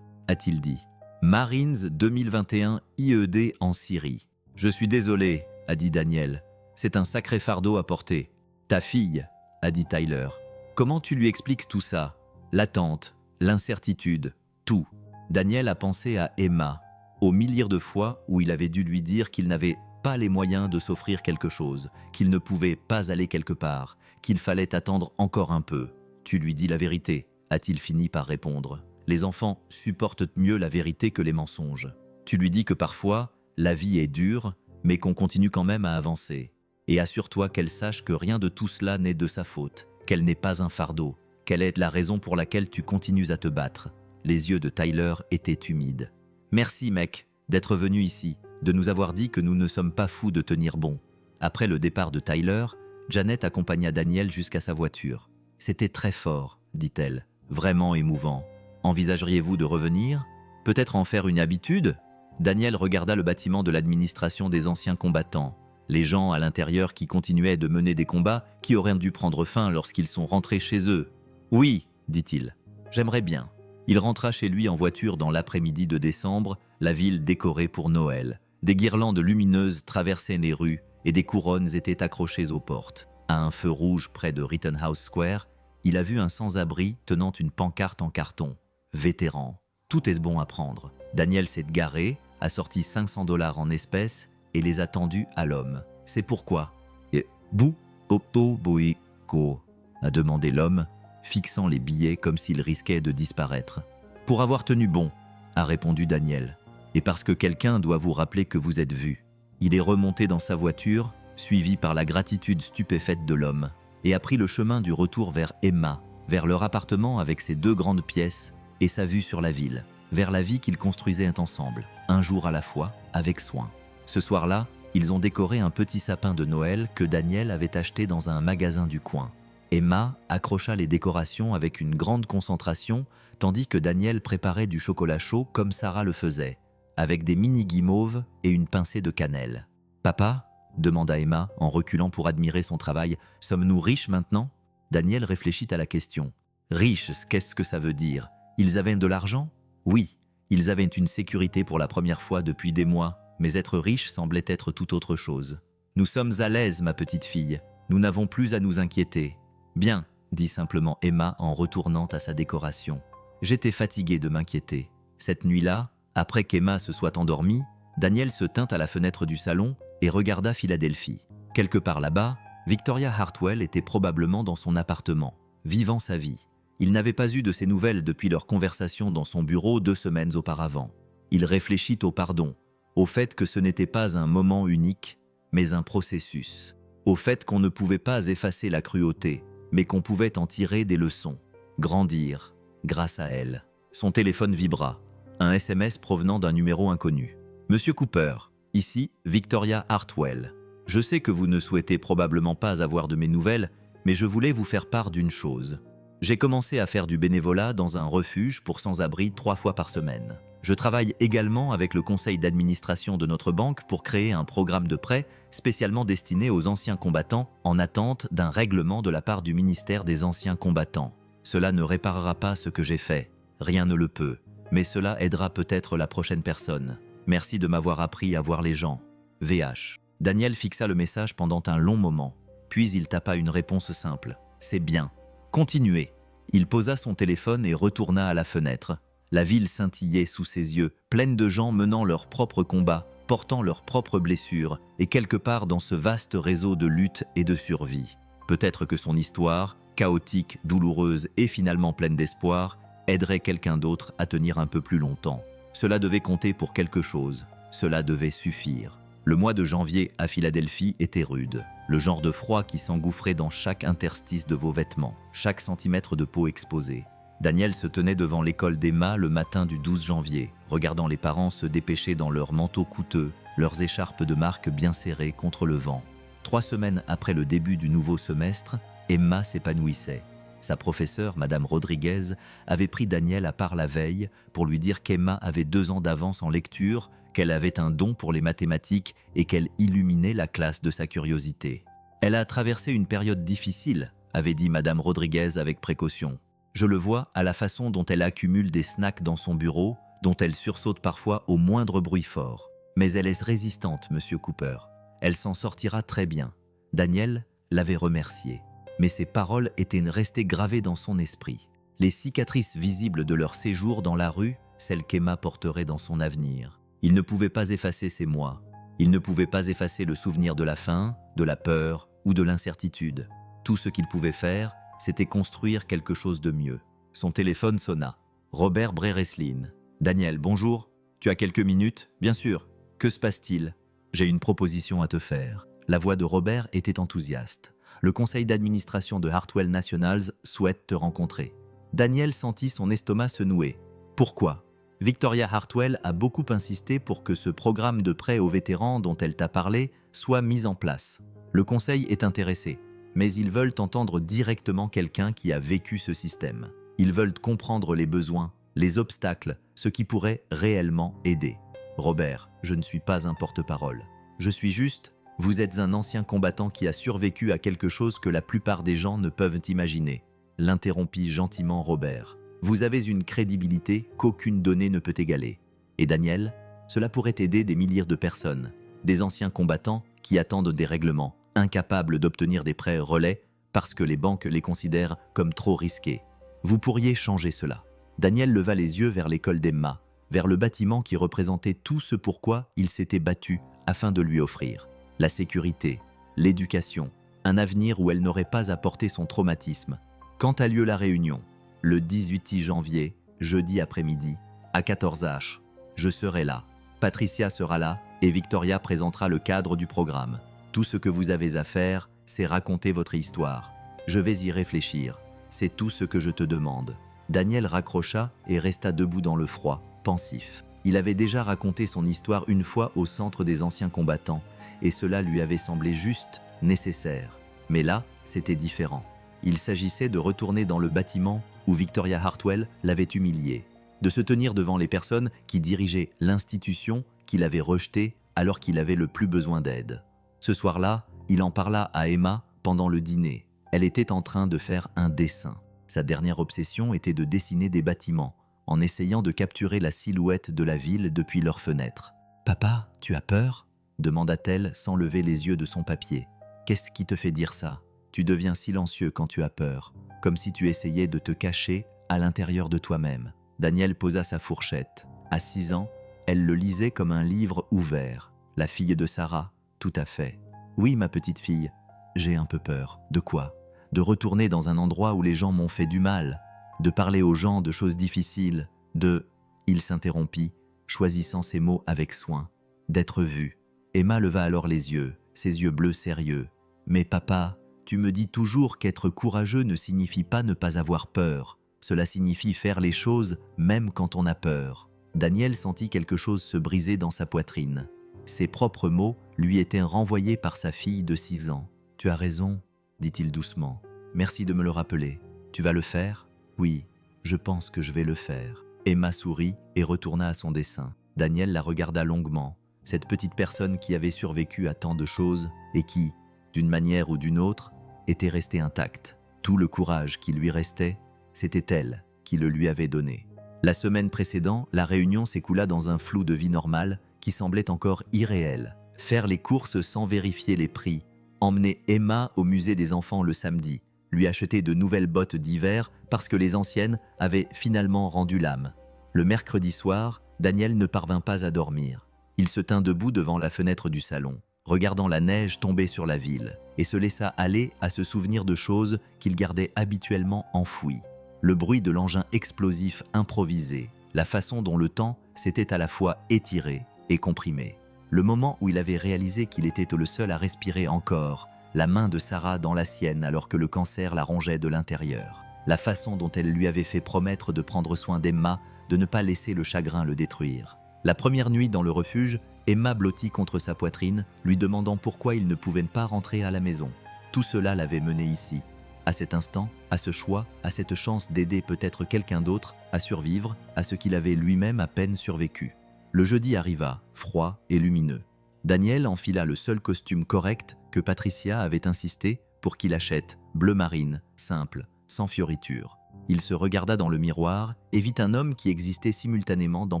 a-t-il dit. « Marines 2021 IED en Syrie. »« Je suis désolé », a dit Daniel. « C'est un sacré fardeau à porter. »« Ta fille », a dit Tyler. « Comment tu lui expliques tout ça ? L'attente, l'incertitude, tout. » Daniel a pensé à Emma, aux milliers de fois où il avait dû lui dire qu'il n'avait pas les moyens de s'offrir quelque chose, qu'il ne pouvait pas aller quelque part, qu'il fallait attendre encore un peu. « Tu lui dis la vérité », a-t-il fini par répondre. Les enfants supportent mieux la vérité que les mensonges. Tu lui dis que parfois, la vie est dure, mais qu'on continue quand même à avancer. Et assure-toi qu'elle sache que rien de tout cela n'est de sa faute, qu'elle n'est pas un fardeau, qu'elle est la raison pour laquelle tu continues à te battre. Les yeux de Tyler étaient humides. « Merci, mec, d'être venu ici, de nous avoir dit que nous ne sommes pas fous de tenir bon. » Après le départ de Tyler, Janet accompagna Daniel jusqu'à sa voiture. « C'était très fort, dit-elle, vraiment émouvant. Envisageriez-vous de revenir? Peut-être en faire une habitude ?» Daniel regarda le bâtiment de l'administration des anciens combattants, les gens à l'intérieur qui continuaient de mener des combats qui auraient dû prendre fin lorsqu'ils sont rentrés chez eux. « Oui, dit-il, j'aimerais bien. » Il rentra chez lui en voiture dans l'après-midi de décembre, la ville décorée pour Noël. Des guirlandes lumineuses traversaient les rues et des couronnes étaient accrochées aux portes. À un feu rouge près de Rittenhouse Square, il a vu un sans-abri tenant une pancarte en carton. « Vétéran, tout est bon à prendre. » Daniel s'est garé, a sorti $500 en espèces et les a tendus à l'homme. « C'est pourquoi ?»« Et bou, opto, boïko » a demandé l'homme, fixant les billets comme s'il risquait de disparaître. « Pour avoir tenu bon », a répondu Daniel. « Et parce que quelqu'un doit vous rappeler que vous êtes vu. » Il est remonté dans sa voiture, suivi par la gratitude stupéfaite de l'homme, et a pris le chemin du retour vers Emma, vers leur appartement avec ses 2 grandes pièces et sa vue sur la ville, vers la vie qu'ils construisaient ensemble, un jour à la fois, avec soin. Ce soir-là, ils ont décoré un petit sapin de Noël que Daniel avait acheté dans un magasin du coin. Emma accrocha les décorations avec une grande concentration, tandis que Daniel préparait du chocolat chaud comme Sarah le faisait, avec des mini-guimauves et une pincée de cannelle. « Papa ?» demanda Emma en reculant pour admirer son travail. « Sommes-nous riches maintenant ?» Daniel réfléchit à la question. « Riches, qu'est-ce que ça veut dire? Ils avaient de l'argent? Oui, ils avaient une sécurité pour la première fois depuis des mois, mais être riches semblait être tout autre chose. « Nous sommes à l'aise, ma petite fille. Nous n'avons plus à nous inquiéter. » « Bien, » dit simplement Emma en retournant à sa décoration. « J'étais fatigué de m'inquiéter. » Cette nuit-là, après qu'Emma se soit endormie, Daniel se tint à la fenêtre du salon et regarda Philadelphie. Quelque part là-bas, Victoria Hartwell était probablement dans son appartement, vivant sa vie. Il n'avait pas eu de ses nouvelles depuis leur conversation dans son bureau 2 semaines auparavant. Il réfléchit au pardon, au fait que ce n'était pas un moment unique, mais un processus, au fait qu'on ne pouvait pas effacer la cruauté, mais qu'on pouvait en tirer des leçons, grandir grâce à elle. Son téléphone vibra, un SMS provenant d'un numéro inconnu. « Monsieur Cooper, ici Victoria Hartwell. Je sais que vous ne souhaitez probablement pas avoir de mes nouvelles, mais je voulais vous faire part d'une chose. J'ai commencé à faire du bénévolat dans un refuge pour sans-abri 3 fois par semaine. Je travaille également avec le conseil d'administration de notre banque pour créer un programme de prêt spécialement destiné aux anciens combattants en attente d'un règlement de la part du ministère des anciens combattants. Cela ne réparera pas ce que j'ai fait, rien ne le peut, mais cela aidera peut-être la prochaine personne. Merci de m'avoir appris à voir les gens. VH. Daniel fixa le message pendant un long moment, puis il tapa une réponse simple. C'est bien. Continuez. Il posa son téléphone et retourna à la fenêtre. La ville scintillait sous ses yeux, pleine de gens menant leurs propres combats, portant leurs propres blessures, et quelque part dans ce vaste réseau de lutte et de survie. Peut-être que son histoire, chaotique, douloureuse et finalement pleine d'espoir, aiderait quelqu'un d'autre à tenir un peu plus longtemps. Cela devait compter pour quelque chose. Cela devait suffire. Le mois de janvier à Philadelphie était rude. Le genre de froid qui s'engouffrait dans chaque interstice de vos vêtements, chaque centimètre de peau exposée. Daniel se tenait devant l'école d'Emma le matin du 12 janvier, regardant les parents se dépêcher dans leurs manteaux coûteux, leurs écharpes de marque bien serrées contre le vent. 3 semaines après le début du nouveau semestre, Emma s'épanouissait. Sa professeure, Madame Rodriguez, avait pris Daniel à part la veille pour lui dire qu'Emma avait 2 ans d'avance en lecture, qu'elle avait un don pour les mathématiques et qu'elle illuminait la classe de sa curiosité. « Elle a traversé une période difficile », avait dit Madame Rodriguez avec précaution. « Je le vois à la façon dont elle accumule des snacks dans son bureau, dont elle sursaute parfois au moindre bruit fort. Mais elle est résistante, Monsieur Cooper. Elle s'en sortira très bien. » Daniel l'avait remercié. Mais ces paroles étaient restées gravées dans son esprit. Les cicatrices visibles de leur séjour dans la rue, celles qu'Emma porterait dans son avenir. Il ne pouvait pas effacer ces mois. Il ne pouvait pas effacer le souvenir de la faim, de la peur ou de l'incertitude. Tout ce qu'il pouvait faire, c'était construire quelque chose de mieux. Son téléphone sonna. Robert Brereslin. « Daniel, bonjour. Tu as quelques minutes ? Bien sûr. Que se passe-t-il ? J'ai une proposition à te faire. » La voix de Robert était enthousiaste. « Le conseil d'administration de Hartwell Nationals souhaite te rencontrer. » Daniel sentit son estomac se nouer. Pourquoi ? Victoria Hartwell a beaucoup insisté pour que ce programme de prêt aux vétérans dont elle t'a parlé soit mis en place. Le conseil est intéressé, mais ils veulent entendre directement quelqu'un qui a vécu ce système. Ils veulent comprendre les besoins, les obstacles, ce qui pourrait réellement aider. Robert, je ne suis pas un porte-parole. Je suis juste, vous êtes un ancien combattant qui a survécu à quelque chose que la plupart des gens ne peuvent imaginer. L'interrompit gentiment Robert. Vous avez une crédibilité qu'aucune donnée ne peut égaler. Et Daniel, cela pourrait aider des milliers de personnes, des anciens combattants qui attendent des règlements, incapables d'obtenir des prêts relais parce que les banques les considèrent comme trop risqués. Vous pourriez changer cela. Daniel leva les yeux vers l'école d'Emma, vers le bâtiment qui représentait tout ce pourquoi il s'était battu afin de lui offrir. La sécurité, l'éducation, un avenir où elle n'aurait pas apporté son traumatisme. Quand a lieu la réunion ? Le 18 janvier, jeudi après-midi, à 14h. Je serai là. Patricia sera là et Victoria présentera le cadre du programme. Tout ce que vous avez à faire, c'est raconter votre histoire. Je vais y réfléchir. C'est tout ce que je te demande. Daniel raccrocha et resta debout dans le froid, pensif. Il avait déjà raconté son histoire une fois au centre des anciens combattants et cela lui avait semblé juste, nécessaire. Mais là, c'était différent. Il s'agissait de retourner dans le bâtiment où Victoria Hartwell l'avait humilié, de se tenir devant les personnes qui dirigeaient l'institution qu'il avait rejetée alors qu'il avait le plus besoin d'aide. Ce soir-là, il en parla à Emma pendant le dîner. Elle était en train de faire un dessin. Sa dernière obsession était de dessiner des bâtiments, en essayant de capturer la silhouette de la ville depuis leurs fenêtres. « Papa, tu as peur ?» demanda-t-elle sans lever les yeux de son papier. « Qu'est-ce qui te fait dire ça ? Tu deviens silencieux quand tu as peur, comme si tu essayais de te cacher à l'intérieur de toi-même. » Daniel posa sa fourchette. À 6 ans, elle le lisait comme un livre ouvert. La fille de Sarah, tout à fait. « Oui, ma petite fille, j'ai un peu peur. De quoi ? De retourner dans un endroit où les gens m'ont fait du mal, de parler aux gens de choses difficiles, de... » Il s'interrompit, choisissant ses mots avec soin. « D'être vu. » Emma leva alors les yeux, ses yeux bleus sérieux. « Mais papa, tu me dis toujours qu'être courageux ne signifie pas ne pas avoir peur. Cela signifie faire les choses même quand on a peur. » Daniel sentit quelque chose se briser dans sa poitrine. Ses propres mots lui étaient renvoyés par sa fille de 6 ans. « Tu as raison, » dit-il doucement. « Merci de me le rappeler. Tu vas le faire ? » « Oui, je pense que je vais le faire. » Emma sourit et retourna à son dessin. Daniel la regarda longuement. Cette petite personne qui avait survécu à tant de choses et qui, d'une manière ou d'une autre, était restée intacte. Tout le courage qui lui restait, c'était elle qui le lui avait donné. La semaine précédente, la réunion s'écoula dans un flou de vie normale qui semblait encore irréel. Faire les courses sans vérifier les prix, emmener Emma au musée des enfants le samedi, lui acheter de nouvelles bottes d'hiver parce que les anciennes avaient finalement rendu l'âme. Le mercredi soir, Daniel ne parvint pas à dormir. Il se tint debout devant la fenêtre du salon, regardant la neige tomber sur la ville, et se laissa aller à se souvenir de choses qu'il gardait habituellement enfouies. Le bruit de l'engin explosif improvisé, la façon dont le temps s'était à la fois étiré et comprimé. Le moment où il avait réalisé qu'il était le seul à respirer encore, la main de Sarah dans la sienne alors que le cancer la rongeait de l'intérieur. La façon dont elle lui avait fait promettre de prendre soin d'Emma, de ne pas laisser le chagrin le détruire. La première nuit dans le refuge, Emma blottit contre sa poitrine, lui demandant pourquoi il ne pouvait pas rentrer à la maison. Tout cela l'avait mené ici. À cet instant, à ce choix, à cette chance d'aider peut-être quelqu'un d'autre à survivre à ce qu'il avait lui-même à peine survécu. Le jeudi arriva, froid et lumineux. Daniel enfila le seul costume correct que Patricia avait insisté pour qu'il achète, bleu marine, simple, sans fioritures. Il se regarda dans le miroir et vit un homme qui existait simultanément dans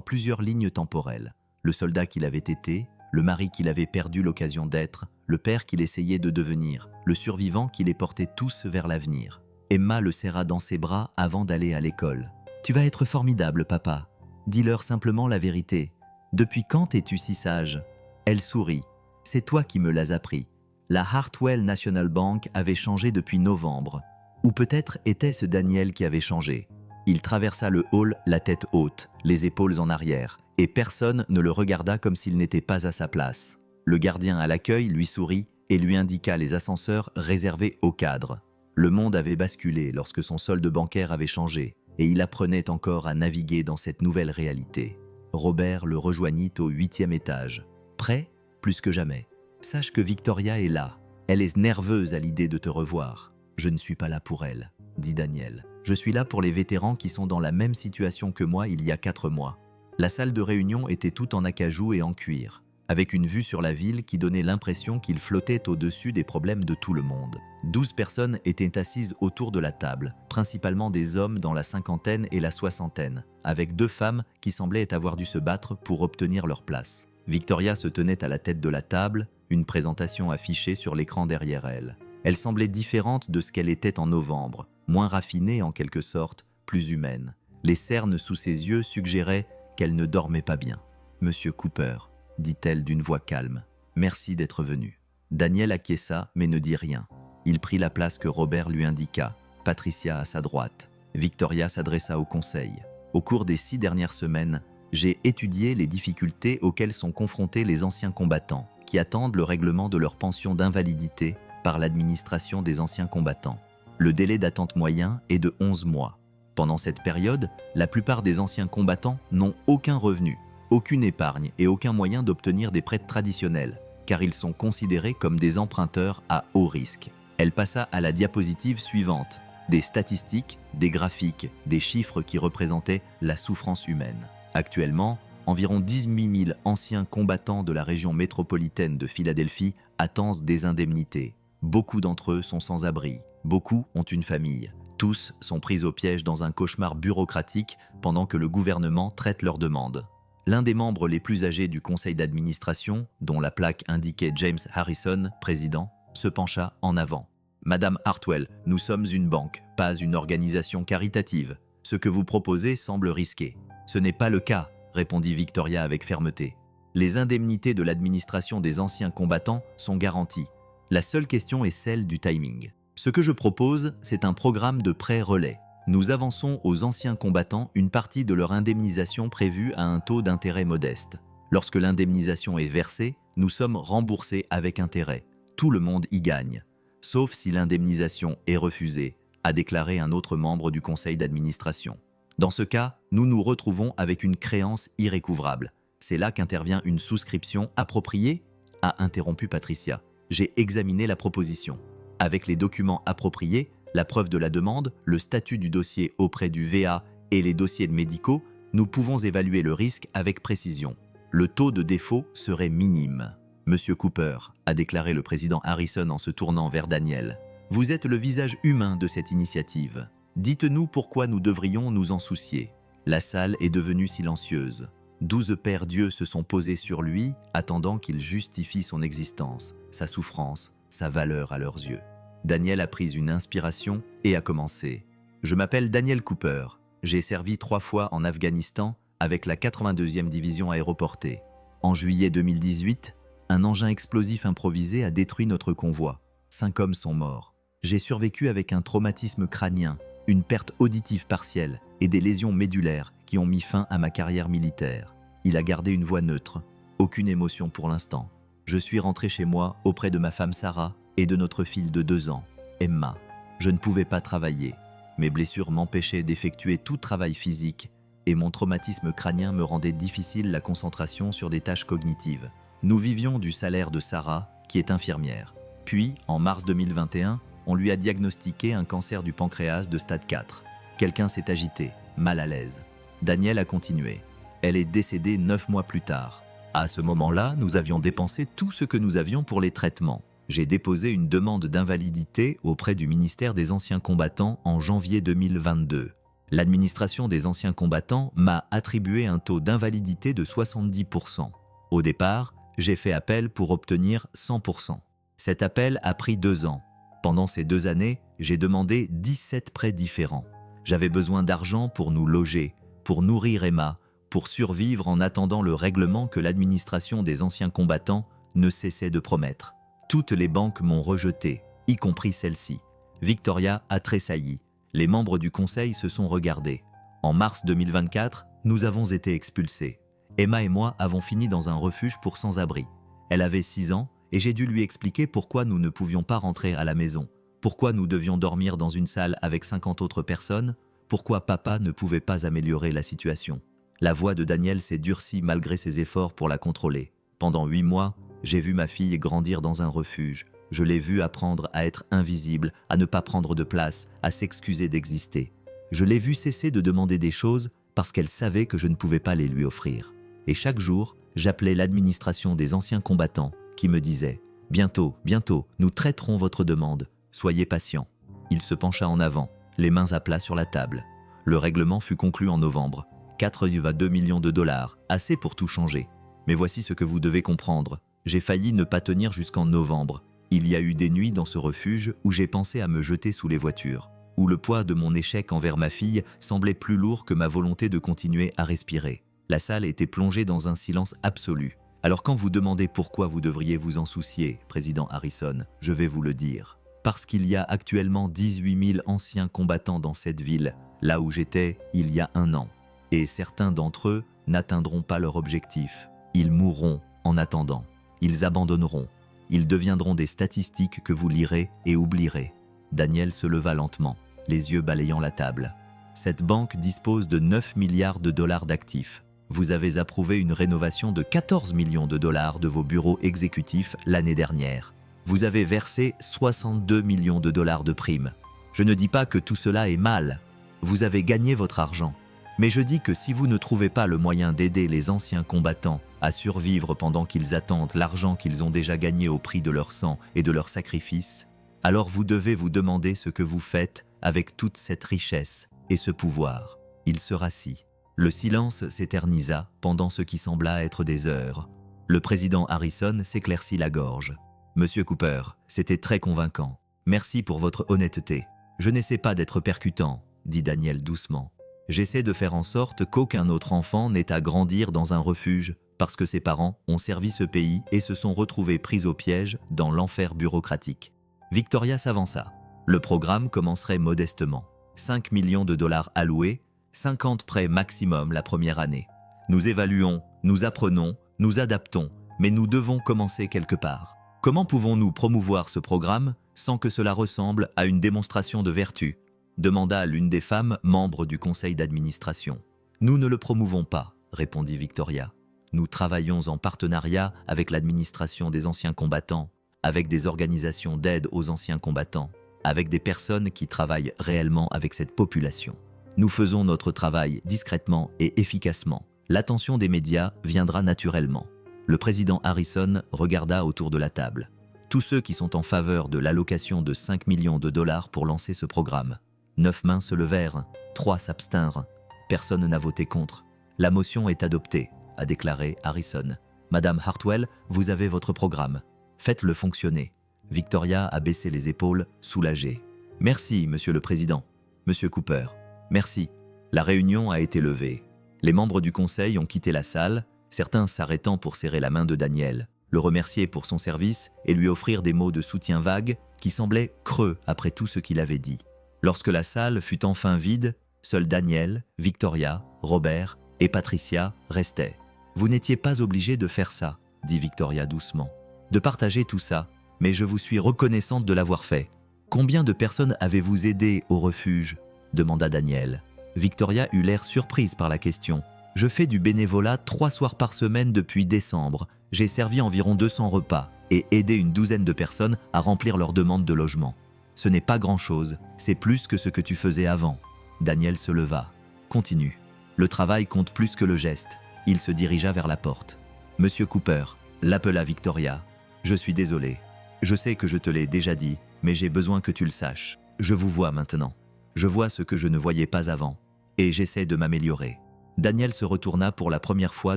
plusieurs lignes temporelles. Le soldat qu'il avait été, le mari qu'il avait perdu l'occasion d'être, le père qu'il essayait de devenir, le survivant qui les portait tous vers l'avenir. Emma le serra dans ses bras avant d'aller à l'école. « Tu vas être formidable, papa. Dis-leur simplement la vérité. Depuis quand es-tu si sage ?» Elle sourit. « C'est toi qui me l'as appris. La Hartwell National Bank avait changé depuis novembre. Ou peut-être était-ce Daniel qui avait changé. » Il traversa le hall la tête haute, les épaules en arrière, et personne ne le regarda comme s'il n'était pas à sa place. Le gardien à l'accueil lui sourit et lui indiqua les ascenseurs réservés aux cadres. Le monde avait basculé lorsque son solde bancaire avait changé, et il apprenait encore à naviguer dans cette nouvelle réalité. Robert le rejoignit au 8e étage. Prêt ? Plus que jamais. Sache que Victoria est là. Elle est nerveuse à l'idée de te revoir. Je ne suis pas là pour elle, dit Daniel. Je suis là pour les vétérans qui sont dans la même situation que moi il y a 4 mois. La salle de réunion était toute en acajou et en cuir, avec une vue sur la ville qui donnait l'impression qu'il flottait au-dessus des problèmes de tout le monde. 12 personnes étaient assises autour de la table, principalement des hommes dans la cinquantaine et la soixantaine, avec 2 femmes qui semblaient avoir dû se battre pour obtenir leur place. Victoria se tenait à la tête de la table, une présentation affichée sur l'écran derrière elle. Elle semblait différente de ce qu'elle était en novembre, moins raffinée en quelque sorte, plus humaine. Les cernes sous ses yeux suggéraient qu'elle ne dormait pas bien. « Monsieur Cooper », dit-elle d'une voix calme, « merci d'être venu. » Daniel acquiesça mais ne dit rien. Il prit la place que Robert lui indiqua, Patricia à sa droite. Victoria s'adressa au conseil. « Au cours des 6 dernières semaines, j'ai étudié les difficultés auxquelles sont confrontés les anciens combattants qui attendent le règlement de leur pension d'invalidité par l'administration des anciens combattants. Le délai d'attente moyen est de 11 mois. Pendant cette période, la plupart des anciens combattants n'ont aucun revenu, aucune épargne et aucun moyen d'obtenir des prêts traditionnels, car ils sont considérés comme des emprunteurs à haut risque. » Elle passa à la diapositive suivante, des statistiques, des graphiques, des chiffres qui représentaient la souffrance humaine. Actuellement, environ 18 000 anciens combattants de la région métropolitaine de Philadelphie attendent des indemnités. Beaucoup d'entre eux sont sans abri, beaucoup ont une famille. Tous sont pris au piège dans un cauchemar bureaucratique pendant que le gouvernement traite leurs demandes. L'un des membres les plus âgés du conseil d'administration, dont la plaque indiquait James Harrison, président, se pencha en avant. « Madame Hartwell, nous sommes une banque, pas une organisation caritative. Ce que vous proposez semble risqué. » « Ce n'est pas le cas, » répondit Victoria avec fermeté. « Les indemnités de l'administration des anciens combattants sont garanties. La seule question est celle du timing. Ce que je propose, c'est un programme de prêt relais. Nous avançons aux anciens combattants une partie de leur indemnisation prévue à un taux d'intérêt modeste. Lorsque l'indemnisation est versée, nous sommes remboursés avec intérêt. Tout le monde y gagne. Sauf si l'indemnisation est refusée, a déclaré un autre membre du conseil d'administration. Dans ce cas, nous nous retrouvons avec une créance irrécouvrable. C'est là qu'intervient une souscription appropriée, a interrompu Patricia. J'ai examiné la proposition. Avec les documents appropriés, la preuve de la demande, le statut du dossier auprès du VA et les dossiers médicaux, nous pouvons évaluer le risque avec précision. Le taux de défaut serait minime. Monsieur Cooper, a déclaré le président Harrison en se tournant vers Daniel. Vous êtes le visage humain de cette initiative. Dites-nous pourquoi nous devrions nous en soucier. La salle est devenue silencieuse. 12 pères dieux se sont posés sur lui, attendant qu'il justifie son existence, sa souffrance, sa valeur à leurs yeux. Daniel a pris une inspiration et a commencé. « Je m'appelle Daniel Cooper. J'ai servi 3 fois en Afghanistan avec la 82e division aéroportée. En juillet 2018, un engin explosif improvisé a détruit notre convoi. 5 hommes sont morts. J'ai survécu avec un traumatisme crânien, une perte auditive partielle et des lésions médulaires qui ont mis fin à ma carrière militaire. Il a gardé une voix neutre, aucune émotion pour l'instant. Je suis rentré chez moi auprès de ma femme Sarah et de notre fille de 2 ans, Emma. Je ne pouvais pas travailler. Mes blessures m'empêchaient d'effectuer tout travail physique et mon traumatisme crânien me rendait difficile la concentration sur des tâches cognitives. Nous vivions du salaire de Sarah, qui est infirmière. Puis, en mars 2021, on lui a diagnostiqué un cancer du pancréas de stade 4. Quelqu'un s'est agité, mal à l'aise. Danielle a continué. Elle est décédée 9 mois plus tard. À ce moment-là, nous avions dépensé tout ce que nous avions pour les traitements. J'ai déposé une demande d'invalidité auprès du ministère des Anciens Combattants en janvier 2022. L'administration des anciens combattants m'a attribué un taux d'invalidité de 70%. Au départ, j'ai fait appel pour obtenir 100%. Cet appel a pris 2 ans. Pendant ces 2 années, j'ai demandé 17 prêts différents. J'avais besoin d'argent pour nous loger, pour nourrir Emma, pour survivre en attendant le règlement que l'administration des anciens combattants ne cessait de promettre. Toutes les banques m'ont rejeté, y compris celle-ci. Victoria a tressailli. Les membres du conseil se sont regardés. En mars 2024, nous avons été expulsés. Emma et moi avons fini dans un refuge pour sans-abri. Elle avait 6 ans et j'ai dû lui expliquer pourquoi nous ne pouvions pas rentrer à la maison, pourquoi nous devions dormir dans une salle avec 50 autres personnes, pourquoi papa ne pouvait pas améliorer la situation. La voix de Danielle s'est durcie malgré ses efforts pour la contrôler. Pendant 8 mois, j'ai vu ma fille grandir dans un refuge. Je l'ai vue apprendre à être invisible, à ne pas prendre de place, à s'excuser d'exister. Je l'ai vue cesser de demander des choses parce qu'elle savait que je ne pouvais pas les lui offrir. Et chaque jour, j'appelais l'administration des anciens combattants qui me disait « Bientôt, bientôt, nous traiterons votre demande. Soyez patient. » Il se pencha en avant, les mains à plat sur la table. Le règlement fut conclu en novembre. 4,2 millions de dollars, assez pour tout changer. Mais voici ce que vous devez comprendre. J'ai failli ne pas tenir jusqu'en novembre. Il y a eu des nuits dans ce refuge où j'ai pensé à me jeter sous les voitures, où le poids de mon échec envers ma fille semblait plus lourd que ma volonté de continuer à respirer. La salle était plongée dans un silence absolu. Alors quand vous demandez pourquoi vous devriez vous en soucier, président Harrison, je vais vous le dire. Parce qu'il y a actuellement 18 000 anciens combattants dans cette ville, là où j'étais il y a 1 an. Et certains d'entre eux n'atteindront pas leur objectif. Ils mourront en attendant. Ils abandonneront. Ils deviendront des statistiques que vous lirez et oublierez. Daniel se leva lentement, les yeux balayant la table. Cette banque dispose de 9 milliards de dollars d'actifs. Vous avez approuvé une rénovation de 14 millions de dollars de vos bureaux exécutifs l'année dernière. Vous avez versé 62 millions de dollars de primes. Je ne dis pas que tout cela est mal. Vous avez gagné votre argent. Mais je dis que si vous ne trouvez pas le moyen d'aider les anciens combattants à survivre pendant qu'ils attendent l'argent qu'ils ont déjà gagné au prix de leur sang et de leurs sacrifices, alors vous devez vous demander ce que vous faites avec toute cette richesse et ce pouvoir. Il se rassit. Le silence s'éternisa pendant ce qui sembla être des heures. Le président Harrison s'éclaircit la gorge. « Monsieur Cooper, c'était très convaincant. Merci pour votre honnêteté. Je n'essaie pas d'être percutant, » dit Daniel doucement. J'essaie de faire en sorte qu'aucun autre enfant n'ait à grandir dans un refuge parce que ses parents ont servi ce pays et se sont retrouvés pris au piège dans l'enfer bureaucratique. Victoria s'avança. Le programme commencerait modestement. 5 millions de dollars alloués, 50 prêts maximum la première année. Nous évaluons, nous apprenons, nous adaptons, mais nous devons commencer quelque part. Comment pouvons-nous promouvoir ce programme sans que cela ressemble à une démonstration de vertu ? Demanda l'une des femmes membres du conseil d'administration. Nous ne le promouvons pas, répondit Victoria. Nous travaillons en partenariat avec l'administration des anciens combattants, avec des organisations d'aide aux anciens combattants, avec des personnes qui travaillent réellement avec cette population. Nous faisons notre travail discrètement et efficacement. L'attention des médias viendra naturellement. Le président Harrison regarda autour de la table. Tous ceux qui sont en faveur de l'allocation de 5 millions de dollars pour lancer ce programme. 9 mains se levèrent, 3 s'abstinrent. Personne n'a voté contre. La motion est adoptée, a déclaré Harrison. Madame Hartwell, vous avez votre programme. Faites-le fonctionner. Victoria a baissé les épaules, soulagée. Merci, monsieur le président. Monsieur Cooper, merci. La réunion a été levée. Les membres du conseil ont quitté la salle, certains s'arrêtant pour serrer la main de Daniel, le remercier pour son service et lui offrir des mots de soutien vagues qui semblaient creux après tout ce qu'il avait dit. Lorsque la salle fut enfin vide, Seuls Daniel, Victoria, Robert et Patricia restaient. Vous n'étiez pas obligé de faire ça, dit Victoria doucement. De partager tout ça, mais je vous suis reconnaissante de l'avoir fait. Combien de personnes avez-vous aidé au refuge ? Demanda Daniel. Victoria eut l'air surprise par la question. Je fais du bénévolat 3 soirs par semaine depuis décembre. J'ai servi environ 200 repas et aidé une douzaine de personnes à remplir leurs demandes de logement. Ce n'est pas grand-chose, c'est plus que ce que tu faisais avant. Daniel se leva. Continue. Le travail compte plus que le geste. Il se dirigea vers la porte. Monsieur Cooper, l'appela Victoria. Je suis désolé. Je sais que je te l'ai déjà dit, mais j'ai besoin que tu le saches. Je vous vois maintenant. Je vois ce que je ne voyais pas avant. Et j'essaie de m'améliorer. Daniel se retourna pour la première fois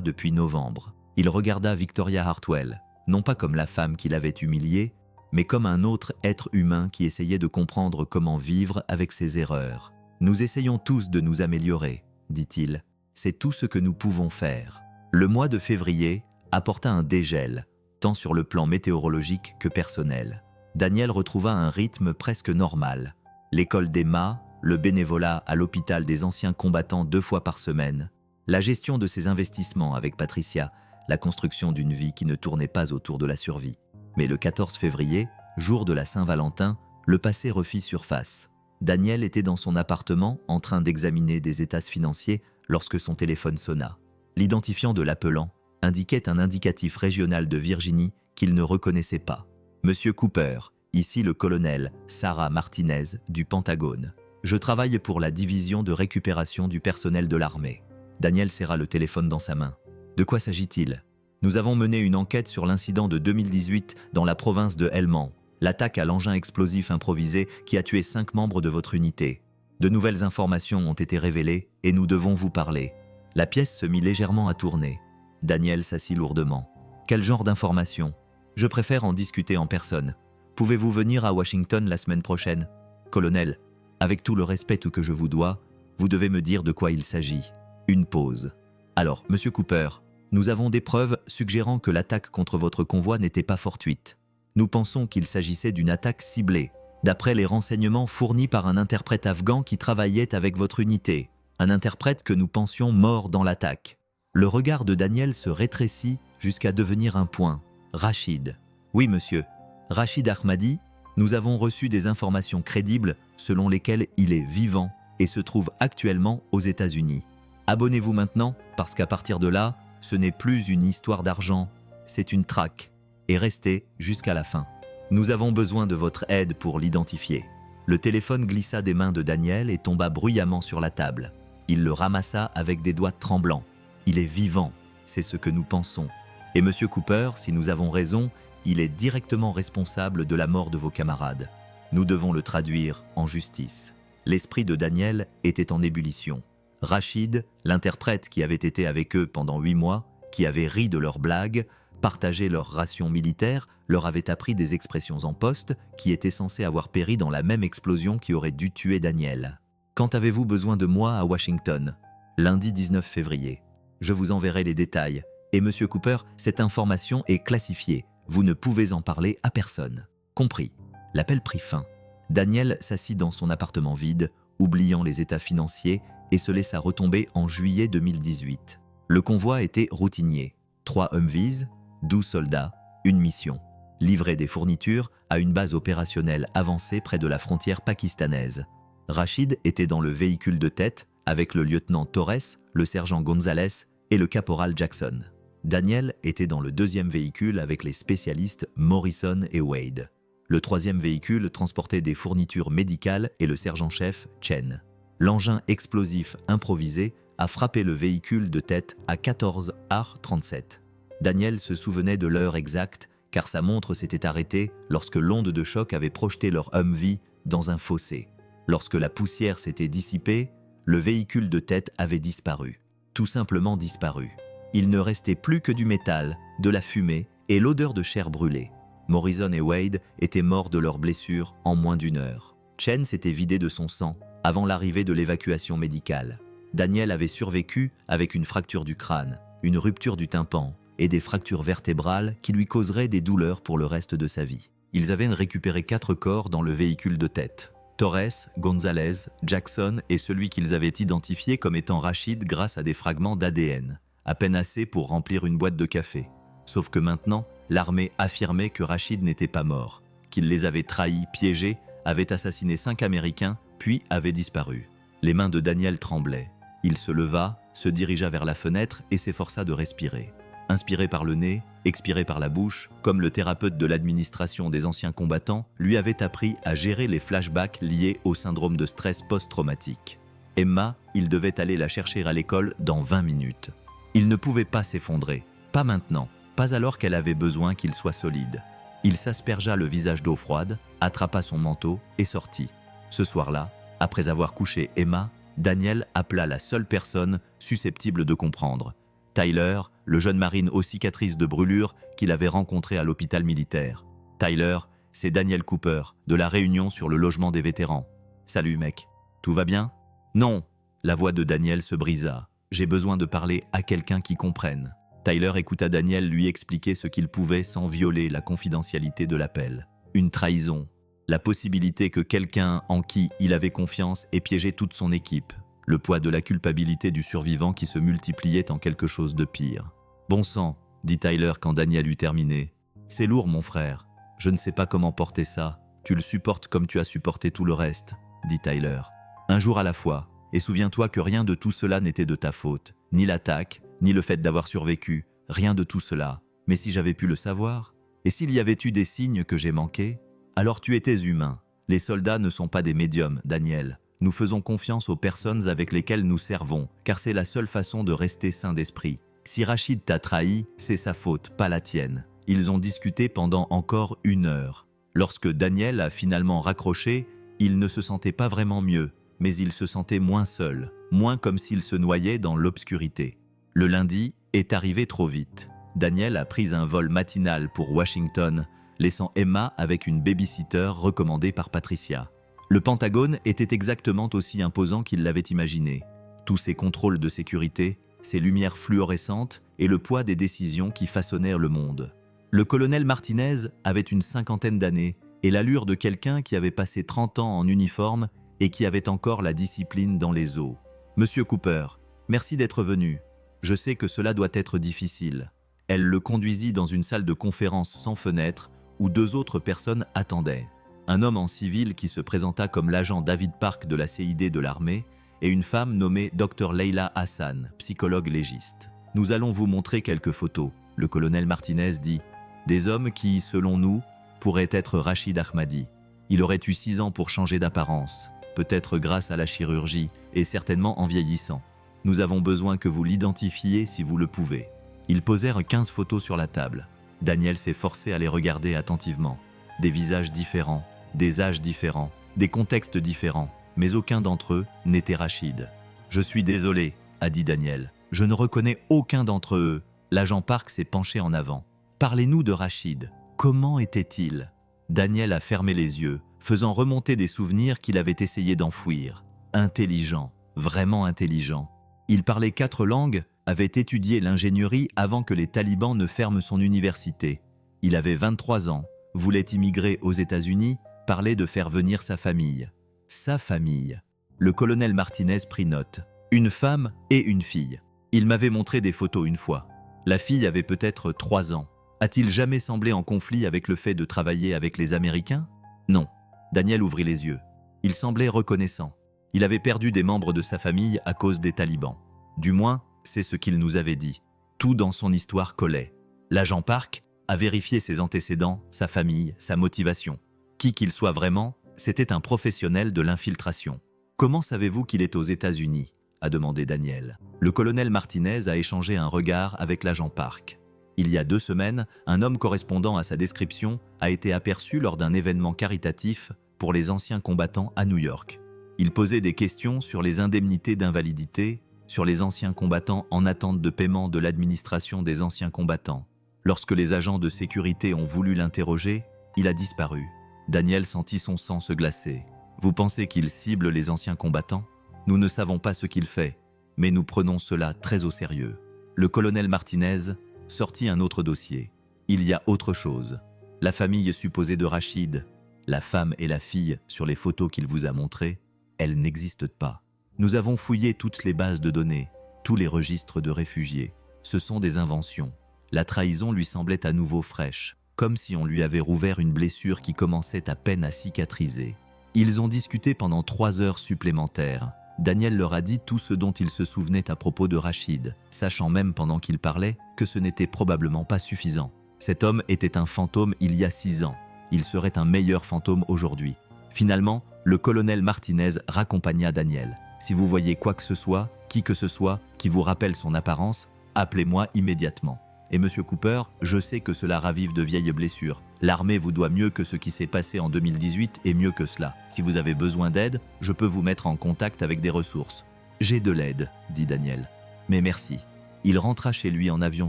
depuis novembre. Il regarda Victoria Hartwell, non pas comme la femme qui l'avait humilié, mais comme un autre être humain qui essayait de comprendre comment vivre avec ses erreurs. Nous essayons tous de nous améliorer, dit-il. C'est tout ce que nous pouvons faire. Le mois de février apporta un dégel, tant sur le plan météorologique que personnel. Daniel retrouva un rythme presque normal. L'école d'Emma, le bénévolat à l'hôpital des anciens combattants 2 fois par semaine, la gestion de ses investissements avec Patricia, la construction d'une vie qui ne tournait pas autour de la survie. Mais le 14 février, jour de la Saint-Valentin, le passé refit surface. Daniel était dans son appartement en train d'examiner des états financiers lorsque son téléphone sonna. L'identifiant de l'appelant indiquait un indicatif régional de Virginie qu'il ne reconnaissait pas. Monsieur Cooper, ici le colonel Sarah Martinez du Pentagone. Je travaille pour la division de récupération du personnel de l'armée. Daniel serra le téléphone dans sa main. De quoi s'agit-il ? Nous avons mené une enquête sur l'incident de 2018 dans la province de Helmand, l'attaque à l'engin explosif improvisé qui a tué 5 membres de votre unité. De nouvelles informations ont été révélées et nous devons vous parler. La pièce se mit légèrement à tourner. Daniel s'assit lourdement. Quel genre d'informations ? Je préfère en discuter en personne. Pouvez-vous venir à Washington la semaine prochaine ? Colonel, avec tout le respect que je vous dois, vous devez me dire de quoi il s'agit. Une pause. Alors, Monsieur Cooper, nous avons des preuves suggérant que l'attaque contre votre convoi n'était pas fortuite. Nous pensons qu'il s'agissait d'une attaque ciblée, d'après les renseignements fournis par un interprète afghan qui travaillait avec votre unité, un interprète que nous pensions mort dans l'attaque. Le regard de Daniel se rétrécit jusqu'à devenir un point. Rachid. Oui, monsieur. Rachid Ahmadi, nous avons reçu des informations crédibles selon lesquelles il est vivant et se trouve actuellement aux États-Unis. Abonnez-vous maintenant, parce qu'à partir de là, ce n'est plus une histoire d'argent, c'est une traque. Et restez jusqu'à la fin. Nous avons besoin de votre aide pour l'identifier. Le téléphone glissa des mains de Daniel et tomba bruyamment sur la table. Il le ramassa avec des doigts tremblants. Il est vivant, c'est ce que nous pensons. Et Monsieur Cooper, si nous avons raison, il est directement responsable de la mort de vos camarades. Nous devons le traduire en justice. L'esprit de Daniel était en ébullition. Rachid, l'interprète qui avait été avec eux pendant 8 mois, qui avait ri de leurs blagues, partagé leurs rations militaires, leur avait appris des expressions en poste qui étaient censées avoir péri dans la même explosion qui aurait dû tuer Daniel. Quand avez-vous besoin de moi à Washington ? Lundi 19 février. Je vous enverrai les détails. Et Monsieur Cooper, cette information est classifiée. Vous ne pouvez en parler à personne. Compris. L'appel prit fin. Daniel s'assit dans son appartement vide, oubliant les états financiers, et se laissa retomber en juillet 2018. Le convoi était routinier. 3 Humvees, 12 soldats, une mission. Livrer des fournitures à une base opérationnelle avancée près de la frontière pakistanaise. Rachid était dans le véhicule de tête avec le lieutenant Torres, le sergent Gonzalez et le caporal Jackson. Daniel était dans le 2e véhicule avec les spécialistes Morrison et Wade. Le 3e véhicule transportait des fournitures médicales et le sergent-chef Chen. L'engin explosif improvisé a frappé le véhicule de tête à 14h37. Daniel se souvenait de l'heure exacte car sa montre s'était arrêtée lorsque l'onde de choc avait projeté leur Humvee dans un fossé. Lorsque la poussière s'était dissipée, le véhicule de tête avait disparu. Tout simplement disparu. Il ne restait plus que du métal, de la fumée et l'odeur de chair brûlée. Morrison et Wade étaient morts de leurs blessures en moins d'1 heure. Chen s'était vidé de son sang avant l'arrivée de l'évacuation médicale. Daniel avait survécu avec une fracture du crâne, une rupture du tympan et des fractures vertébrales qui lui causeraient des douleurs pour le reste de sa vie. Ils avaient récupéré 4 corps dans le véhicule de tête. Torres, Gonzalez, Jackson et celui qu'ils avaient identifié comme étant Rachid grâce à des fragments d'ADN, à peine assez pour remplir une boîte de café. Sauf que maintenant, l'armée affirmait que Rachid n'était pas mort, qu'il les avait trahis, piégés, avait assassiné 5 Américains, puis avait disparu. Les mains de Daniel tremblaient. Il se leva, se dirigea vers la fenêtre et s'efforça de respirer. Inspiré par le nez, expiré par la bouche, comme le thérapeute de l'administration des anciens combattants lui avait appris à gérer les flashbacks liés au syndrome de stress post-traumatique. Emma, il devait aller la chercher à l'école dans 20 minutes. Il ne pouvait pas s'effondrer, pas maintenant, pas alors qu'elle avait besoin qu'il soit solide. Il s'aspergea le visage d'eau froide, attrapa son manteau et sortit. Ce soir-là, après avoir couché Emma, Daniel appela la seule personne susceptible de comprendre. Tyler, le jeune marine aux cicatrices de brûlure qu'il avait rencontré à l'hôpital militaire. Tyler, c'est Daniel Cooper, de la réunion sur le logement des vétérans. « Salut mec, tout va bien ?»« Non !» La voix de Daniel se brisa. « J'ai besoin de parler à quelqu'un qui comprenne. » Tyler écouta Daniel lui expliquer ce qu'il pouvait sans violer la confidentialité de l'appel. Une trahison. La possibilité que quelqu'un en qui il avait confiance ait piégé toute son équipe. Le poids de la culpabilité du survivant qui se multipliait en quelque chose de pire. « Bon sang, » dit Tyler quand Daniel eut terminé. « C'est lourd, mon frère. Je ne sais pas comment porter ça. Tu le supportes comme tu as supporté tout le reste, » dit Tyler. « Un jour à la fois, et souviens-toi que rien de tout cela n'était de ta faute. Ni l'attaque, ni le fait d'avoir survécu. Rien de tout cela. Mais si j'avais pu le savoir? Et s'il y avait eu des signes que j'ai manqués? Alors tu étais humain. Les soldats ne sont pas des médiums, Daniel. Nous faisons confiance aux personnes avec lesquelles nous servons, car c'est la seule façon de rester sain d'esprit. Si Rachid t'a trahi, c'est sa faute, pas la tienne. » Ils ont discuté pendant encore 1 heure. Lorsque Daniel a finalement raccroché, il ne se sentait pas vraiment mieux, mais il se sentait moins seul, moins comme s'il se noyait dans l'obscurité. Le lundi est arrivé trop vite. Daniel a pris un vol matinal pour Washington, laissant Emma avec une babysitter recommandée par Patricia. Le Pentagone était exactement aussi imposant qu'il l'avait imaginé. Tous ces contrôles de sécurité, ces lumières fluorescentes et le poids des décisions qui façonnèrent le monde. Le colonel Martinez avait une 50aine d'années et l'allure de quelqu'un qui avait passé 30 ans en uniforme et qui avait encore la discipline dans les os. « Monsieur Cooper, merci d'être venu. Je sais que cela doit être difficile. » Elle le conduisit dans une salle de conférence sans fenêtre où 2 autres personnes attendaient. Un homme en civil qui se présenta comme l'agent David Park de la CID de l'armée et une femme nommée Dr Leila Hassan, psychologue légiste. « Nous allons vous montrer quelques photos, » le colonel Martinez dit. « Des hommes qui, selon nous, pourraient être Rachid Ahmadi. Il aurait eu 6 ans pour changer d'apparence, peut-être grâce à la chirurgie et certainement en vieillissant. Nous avons besoin que vous l'identifiez si vous le pouvez. » Ils posèrent 15 photos sur la table. Daniel s'est forcé à les regarder attentivement. Des visages différents, des âges différents, des contextes différents, mais aucun d'entre eux n'était Rachid. « Je suis désolé, » a dit Daniel. « Je ne reconnais aucun d'entre eux. » L'agent Park s'est penché en avant. « Parlez-nous de Rachid. Comment était-il » Daniel a fermé les yeux, faisant remonter des souvenirs qu'il avait essayé d'enfouir. Intelligent, vraiment intelligent. Il parlait 4 langues, avait étudié l'ingénierie avant que les talibans ne ferment son université. Il avait 23 ans, voulait immigrer aux États-Unis, parlait de faire venir sa famille. Sa famille. Le colonel Martinez prit note. Une femme et une fille. Il m'avait montré des photos une fois. La fille avait peut-être 3 ans. A-t-il jamais semblé en conflit avec le fait de travailler avec les Américains? Non. Daniel ouvrit les yeux. Il semblait reconnaissant. Il avait perdu des membres de sa famille à cause des talibans. Du moins, c'est ce qu'il nous avait dit. Tout dans son histoire collait. L'agent Park a vérifié ses antécédents, sa famille, sa motivation. Qui qu'il soit vraiment, c'était un professionnel de l'infiltration. « Comment savez-vous qu'il est aux États-Unis » a demandé Daniel. Le colonel Martinez a échangé un regard avec l'agent Park. Il y a 2 semaines, un homme correspondant à sa description a été aperçu lors d'un événement caritatif pour les anciens combattants à New York. Il posait des questions sur les indemnités d'invalidité, sur les anciens combattants en attente de paiement de l'administration des anciens combattants. Lorsque les agents de sécurité ont voulu l'interroger, il a disparu. Daniel sentit son sang se glacer. « Vous pensez qu'il cible les anciens combattants? Nous ne savons pas ce qu'il fait, mais nous prenons cela très au sérieux. » Le colonel Martinez sortit un autre dossier. Il y a autre chose. La famille supposée de Rachid. La femme et la fille sur les photos qu'il vous a montrées, elles n'existent pas. Nous avons fouillé toutes les bases de données, tous les registres de réfugiés. Ce sont des inventions. La trahison lui semblait à nouveau fraîche, comme si on lui avait rouvert une blessure qui commençait à peine à cicatriser. Ils ont discuté pendant 3 heures supplémentaires. Daniel leur a dit tout ce dont il se souvenait à propos de Rachid, sachant même pendant qu'il parlait que ce n'était probablement pas suffisant. Cet homme était un fantôme il y a 6 ans. Il serait un meilleur fantôme aujourd'hui. Finalement, le colonel Martinez raccompagna Daniel. Si vous voyez quoi que ce soit, qui que ce soit, qui vous rappelle son apparence, appelez-moi immédiatement. Et Monsieur Cooper, je sais que cela ravive de vieilles blessures. L'armée vous doit mieux que ce qui s'est passé en 2018 et mieux que cela. Si vous avez besoin d'aide, je peux vous mettre en contact avec des ressources. J'ai de l'aide, dit Daniel. Mais merci. Il rentra chez lui en avion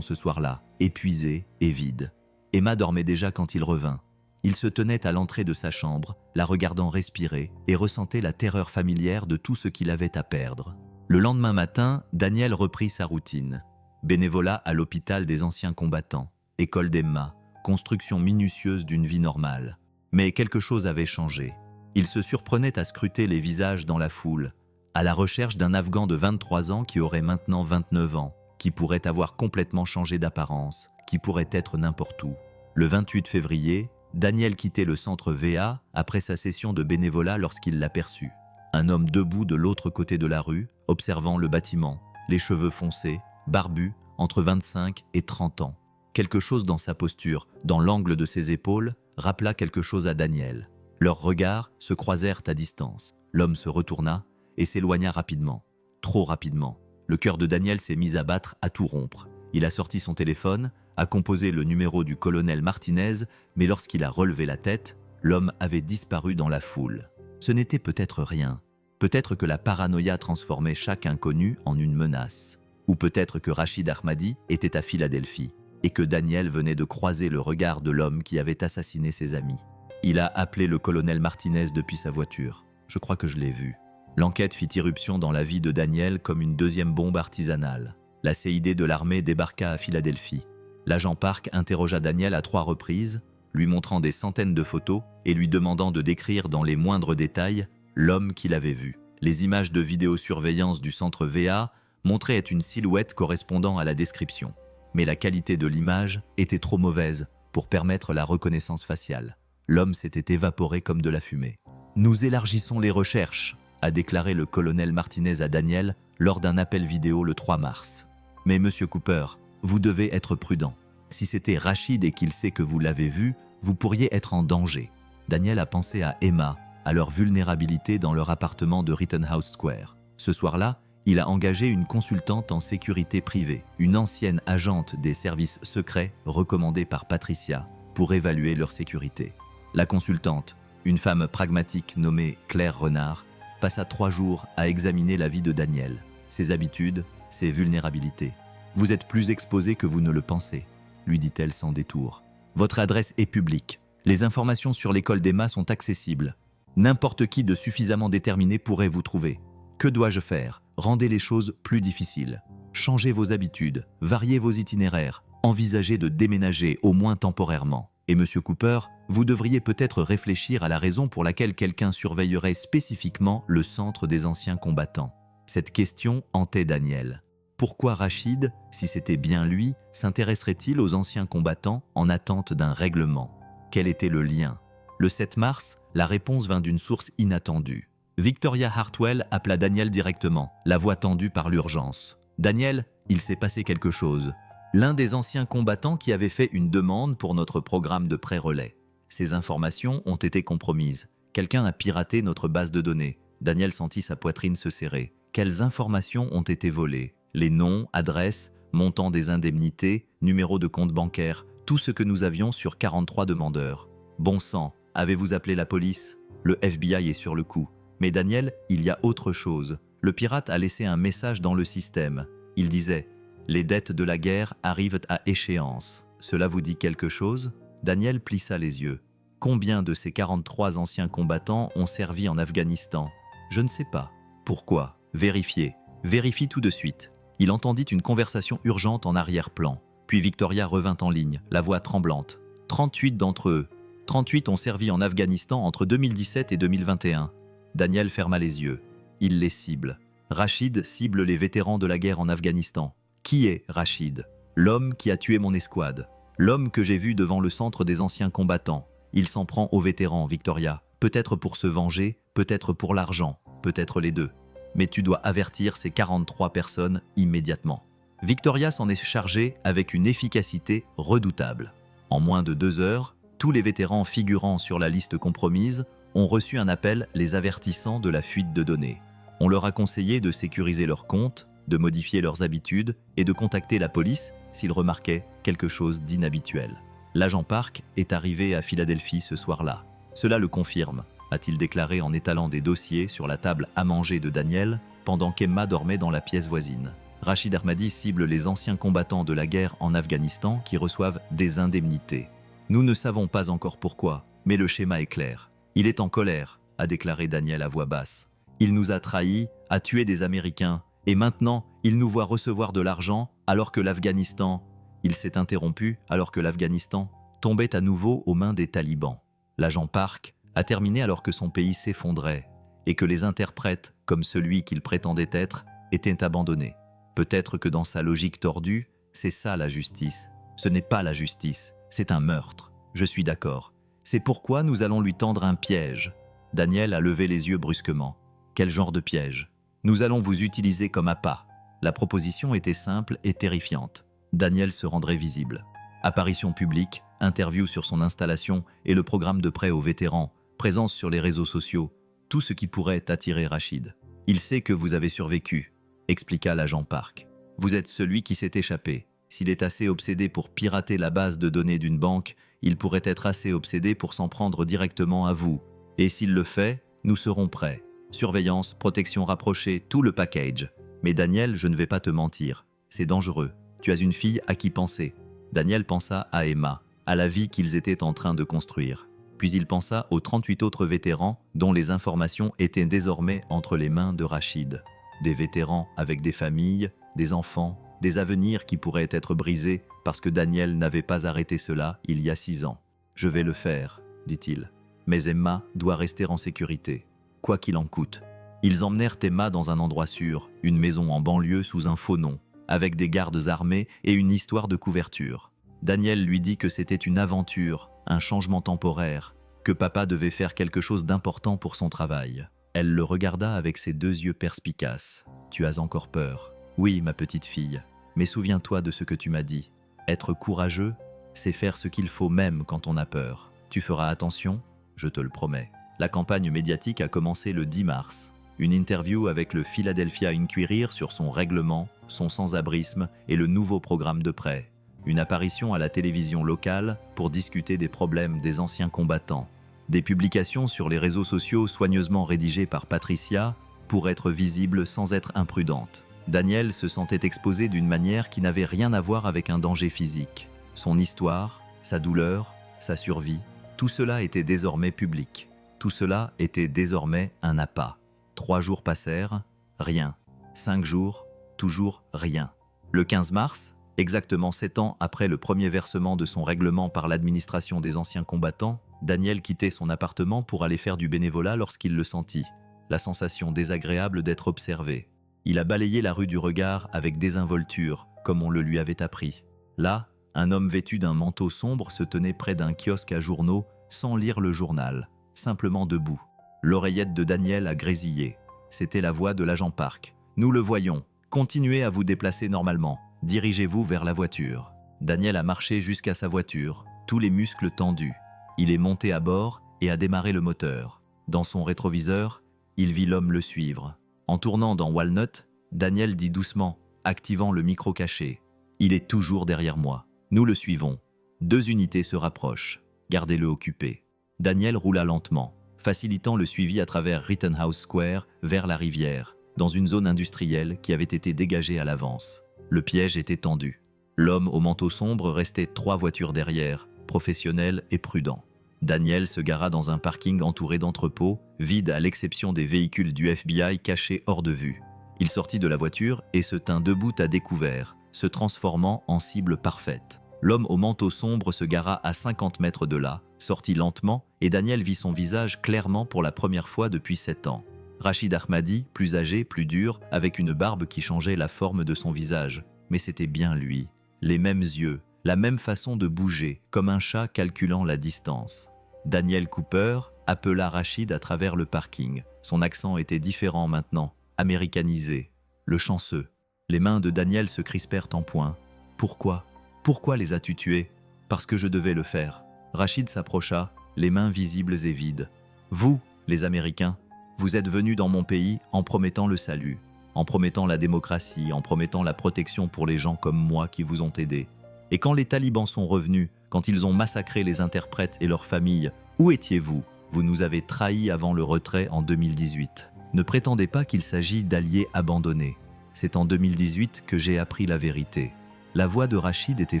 ce soir-là, épuisé et vide. Emma dormait déjà quand il revint. Il se tenait à l'entrée de sa chambre, la regardant respirer et ressentait la terreur familière de tout ce qu'il avait à perdre. Le lendemain matin, Daniel reprit sa routine. Bénévolat à l'hôpital des anciens combattants, école d'Emma, construction minutieuse d'une vie normale. Mais quelque chose avait changé. Il se surprenait à scruter les visages dans la foule, à la recherche d'un Afghan de 23 ans qui aurait maintenant 29 ans, qui pourrait avoir complètement changé d'apparence, qui pourrait être n'importe où. Le 28 février, Daniel quittait le centre VA après sa session de bénévolat lorsqu'il l'aperçut. Un homme debout de l'autre côté de la rue, observant le bâtiment, les cheveux foncés, barbu, entre 25 et 30 ans. Quelque chose dans sa posture, dans l'angle de ses épaules, rappela quelque chose à Daniel. Leurs regards se croisèrent à distance. L'homme se retourna et s'éloigna rapidement. Trop rapidement. Le cœur de Daniel s'est mis à battre à tout rompre. Il a sorti son téléphone, a composé le numéro du colonel Martinez, mais lorsqu'il a relevé la tête, l'homme avait disparu dans la foule. Ce n'était peut-être rien. Peut-être que la paranoïa transformait chaque inconnu en une menace. Ou peut-être que Rachid Ahmadi était à Philadelphie et que Daniel venait de croiser le regard de l'homme qui avait assassiné ses amis. Il a appelé le colonel Martinez depuis sa voiture. Je crois que je l'ai vu. L'enquête fit irruption dans la vie de Daniel comme une deuxième bombe artisanale. La CID de l'armée débarqua à Philadelphie. L'agent Park interrogea Daniel à 3 reprises, lui montrant des centaines de photos et lui demandant de décrire dans les moindres détails l'homme qu'il avait vu. Les images de vidéosurveillance du centre VA montraient une silhouette correspondant à la description. Mais la qualité de l'image était trop mauvaise pour permettre la reconnaissance faciale. L'homme s'était évaporé comme de la fumée. « Nous élargissons les recherches », a déclaré le colonel Martinez à Daniel lors d'un appel vidéo le 3 mars. « Mais Monsieur Cooper, vous devez être prudent. Si c'était Rachid et qu'il sait que vous l'avez vu, vous pourriez être en danger. » Daniel a pensé à Emma, à leur vulnérabilité dans leur appartement de Rittenhouse Square. Ce soir-là, il a engagé une consultante en sécurité privée, une ancienne agente des services secrets recommandée par Patricia pour évaluer leur sécurité. La consultante, une femme pragmatique nommée Claire Renard, passa 3 jours à examiner la vie de Daniel, ses habitudes, ses vulnérabilités. « Vous êtes plus exposé que vous ne le pensez », lui dit-elle sans détour. « Votre adresse est publique. Les informations sur l'école d'Emma sont accessibles. N'importe qui de suffisamment déterminé pourrait vous trouver. Que dois-je faire ? Rendez les choses plus difficiles. Changez vos habitudes, variez vos itinéraires, envisagez de déménager au moins temporairement. Et Monsieur Cooper, vous devriez peut-être réfléchir à la raison pour laquelle quelqu'un surveillerait spécifiquement le centre des anciens combattants. » Cette question hantait Daniel. Pourquoi Rachid, si c'était bien lui, s'intéresserait-il aux anciens combattants en attente d'un règlement ? Quel était le lien ? Le 7 mars, la réponse vint d'une source inattendue. Victoria Hartwell appela Daniel directement, la voix tendue par l'urgence. « Daniel, il s'est passé quelque chose. L'un des anciens combattants qui avait fait une demande pour notre programme de pré-relais. Ces informations ont été compromises. Quelqu'un a piraté notre base de données. » Daniel sentit sa poitrine se serrer. Quelles informations ont été volées ? Les noms, adresses, montants des indemnités, numéros de compte bancaire, tout ce que nous avions sur 43 demandeurs. Bon sang, avez-vous appelé la police ? Le FBI est sur le coup. Mais Daniel, il y a autre chose. Le pirate a laissé un message dans le système. Il disait « Les dettes de la guerre arrivent à échéance. » Cela vous dit quelque chose ? Daniel plissa les yeux. Combien de ces 43 anciens combattants ont servi en Afghanistan ? Je ne sais pas. Pourquoi ? Vérifiez. Vérifie tout de suite. Il entendit une conversation urgente en arrière-plan. Puis Victoria revint en ligne, la voix tremblante. 38 d'entre eux. 38 ont servi en Afghanistan entre 2017 et 2021. Daniel ferma les yeux. Il les cible. Rachid cible les vétérans de la guerre en Afghanistan. Qui est Rachid? L'homme qui a tué mon escouade. L'homme que j'ai vu devant le centre des anciens combattants. Il s'en prend aux vétérans, Victoria. Peut-être pour se venger, peut-être pour l'argent, peut-être les deux. Mais tu dois avertir ces 43 personnes immédiatement. Victoria s'en est chargée avec une efficacité redoutable. En moins de 2 heures, tous les vétérans figurant sur la liste compromise ont reçu un appel les avertissant de la fuite de données. On leur a conseillé de sécuriser leurs comptes, de modifier leurs habitudes et de contacter la police s'ils remarquaient quelque chose d'inhabituel. L'agent Park est arrivé à Philadelphie ce soir-là. Cela le confirme, a-t-il déclaré en étalant des dossiers sur la table à manger de Daniel pendant qu'Emma dormait dans la pièce voisine. Rachid Ahmadi cible les anciens combattants de la guerre en Afghanistan qui reçoivent des indemnités. Nous ne savons pas encore pourquoi, mais le schéma est clair. Il est en colère, a déclaré Daniel à voix basse. Il nous a trahis, a tué des Américains, et maintenant, il nous voit recevoir de l'argent alors que l'Afghanistan... Il s'est interrompu alors que l'Afghanistan tombait à nouveau aux mains des talibans. L'agent Park a terminé alors que son pays s'effondrait et que les interprètes, comme celui qu'il prétendait être, étaient abandonnés. Peut-être que dans sa logique tordue, c'est ça la justice. Ce n'est pas la justice, c'est un meurtre. Je suis d'accord. C'est pourquoi nous allons lui tendre un piège. Daniel a levé les yeux brusquement. Quel genre de piège? Nous allons vous utiliser comme appât. La proposition était simple et terrifiante. Daniel se rendrait visible. Apparition publique, interview sur son installation et le programme de prêt aux vétérans, présence sur les réseaux sociaux, tout ce qui pourrait attirer Rachid. Il sait que vous avez survécu, expliqua l'agent Park. Vous êtes celui qui s'est échappé. S'il est assez obsédé pour pirater la base de données d'une banque, il pourrait être assez obsédé pour s'en prendre directement à vous. Et s'il le fait, nous serons prêts. Surveillance, protection rapprochée, tout le package. Mais Daniel, je ne vais pas te mentir, c'est dangereux. Tu as une fille à qui penser. Daniel pensa à Emma, à la vie qu'ils étaient en train de construire. Puis il pensa aux 38 autres vétérans dont les informations étaient désormais entre les mains de Rachid. Des vétérans avec des familles, des enfants, des avenirs qui pourraient être brisés parce que Daniel n'avait pas arrêté cela il y a 6 ans. « Je vais le faire », dit-il. Mais Emma doit rester en sécurité, quoi qu'il en coûte. Ils emmenèrent Emma dans un endroit sûr, une maison en banlieue sous un faux nom, avec des gardes armés et une histoire de couverture. Daniel lui dit que c'était une aventure, un changement temporaire, que papa devait faire quelque chose d'important pour son travail. Elle le regarda avec ses 2 yeux perspicaces. « Tu as encore peur. »« Oui, ma petite fille, mais souviens-toi de ce que tu m'as dit. Être courageux, c'est faire ce qu'il faut même quand on a peur. Tu feras attention, je te le promets. » La campagne médiatique a commencé le 10 mars. Une interview avec le Philadelphia Inquirer sur son règlement, son sans-abrisme et le nouveau programme de prêt. Une apparition à la télévision locale pour discuter des problèmes des anciens combattants. Des publications sur les réseaux sociaux soigneusement rédigées par Patricia pour être visibles sans être imprudentes. Daniel se sentait exposé d'une manière qui n'avait rien à voir avec un danger physique. Son histoire, sa douleur, sa survie, tout cela était désormais public. Tout cela était désormais un appât. 3 jours passèrent, rien. 5 jours, toujours rien. Le 15 mars, exactement 7 ans après le premier versement de son règlement par l'administration des anciens combattants, Daniel quittait son appartement pour aller faire du bénévolat lorsqu'il le sentit. La sensation désagréable d'être observé. Il a balayé la rue du regard avec désinvolture, comme on le lui avait appris. Là, un homme vêtu d'un manteau sombre se tenait près d'un kiosque à journaux sans lire le journal, simplement debout. L'oreillette de Daniel a grésillé. C'était la voix de l'agent Park. « Nous le voyons. Continuez à vous déplacer normalement. Dirigez-vous vers la voiture. » Daniel a marché jusqu'à sa voiture, tous les muscles tendus. Il est monté à bord et a démarré le moteur. Dans son rétroviseur, il vit l'homme le suivre. En tournant dans Walnut, Daniel dit doucement, activant le micro caché. « Il est toujours derrière moi. Nous le suivons. 2 unités se rapprochent. Gardez-le occupé. » Daniel roula lentement, facilitant le suivi à travers Rittenhouse Square vers la rivière, dans une zone industrielle qui avait été dégagée à l'avance. Le piège était tendu. L'homme au manteau sombre restait 3 voitures derrière, professionnel et prudent. Daniel se gara dans un parking entouré d'entrepôts, vide à l'exception des véhicules du FBI cachés hors de vue. Il sortit de la voiture et se tint debout à découvert, se transformant en cible parfaite. L'homme au manteau sombre se gara à 50 mètres de là, sortit lentement et Daniel vit son visage clairement pour la première fois depuis 7 ans. Rachid Ahmadi, plus âgé, plus dur, avec une barbe qui changeait la forme de son visage. Mais c'était bien lui. Les mêmes yeux, la même façon de bouger, comme un chat calculant la distance. Daniel Cooper appela Rachid à travers le parking. Son accent était différent maintenant, américanisé. Le chanceux. Les mains de Daniel se crispèrent en poing. Pourquoi? Pourquoi les as-tu tués? Parce que je devais le faire. Rachid s'approcha, les mains visibles et vides. Vous, les Américains, vous êtes venus dans mon pays en promettant le salut, en promettant la démocratie, en promettant la protection pour les gens comme moi qui vous ont aidés. Et quand les talibans sont revenus, quand ils ont massacré les interprètes et leurs familles, où étiez-vous? Vous nous avez trahis avant le retrait en 2018. Ne prétendez pas qu'il s'agit d'alliés abandonnés. C'est en 2018 que j'ai appris la vérité. La voix de Rachid était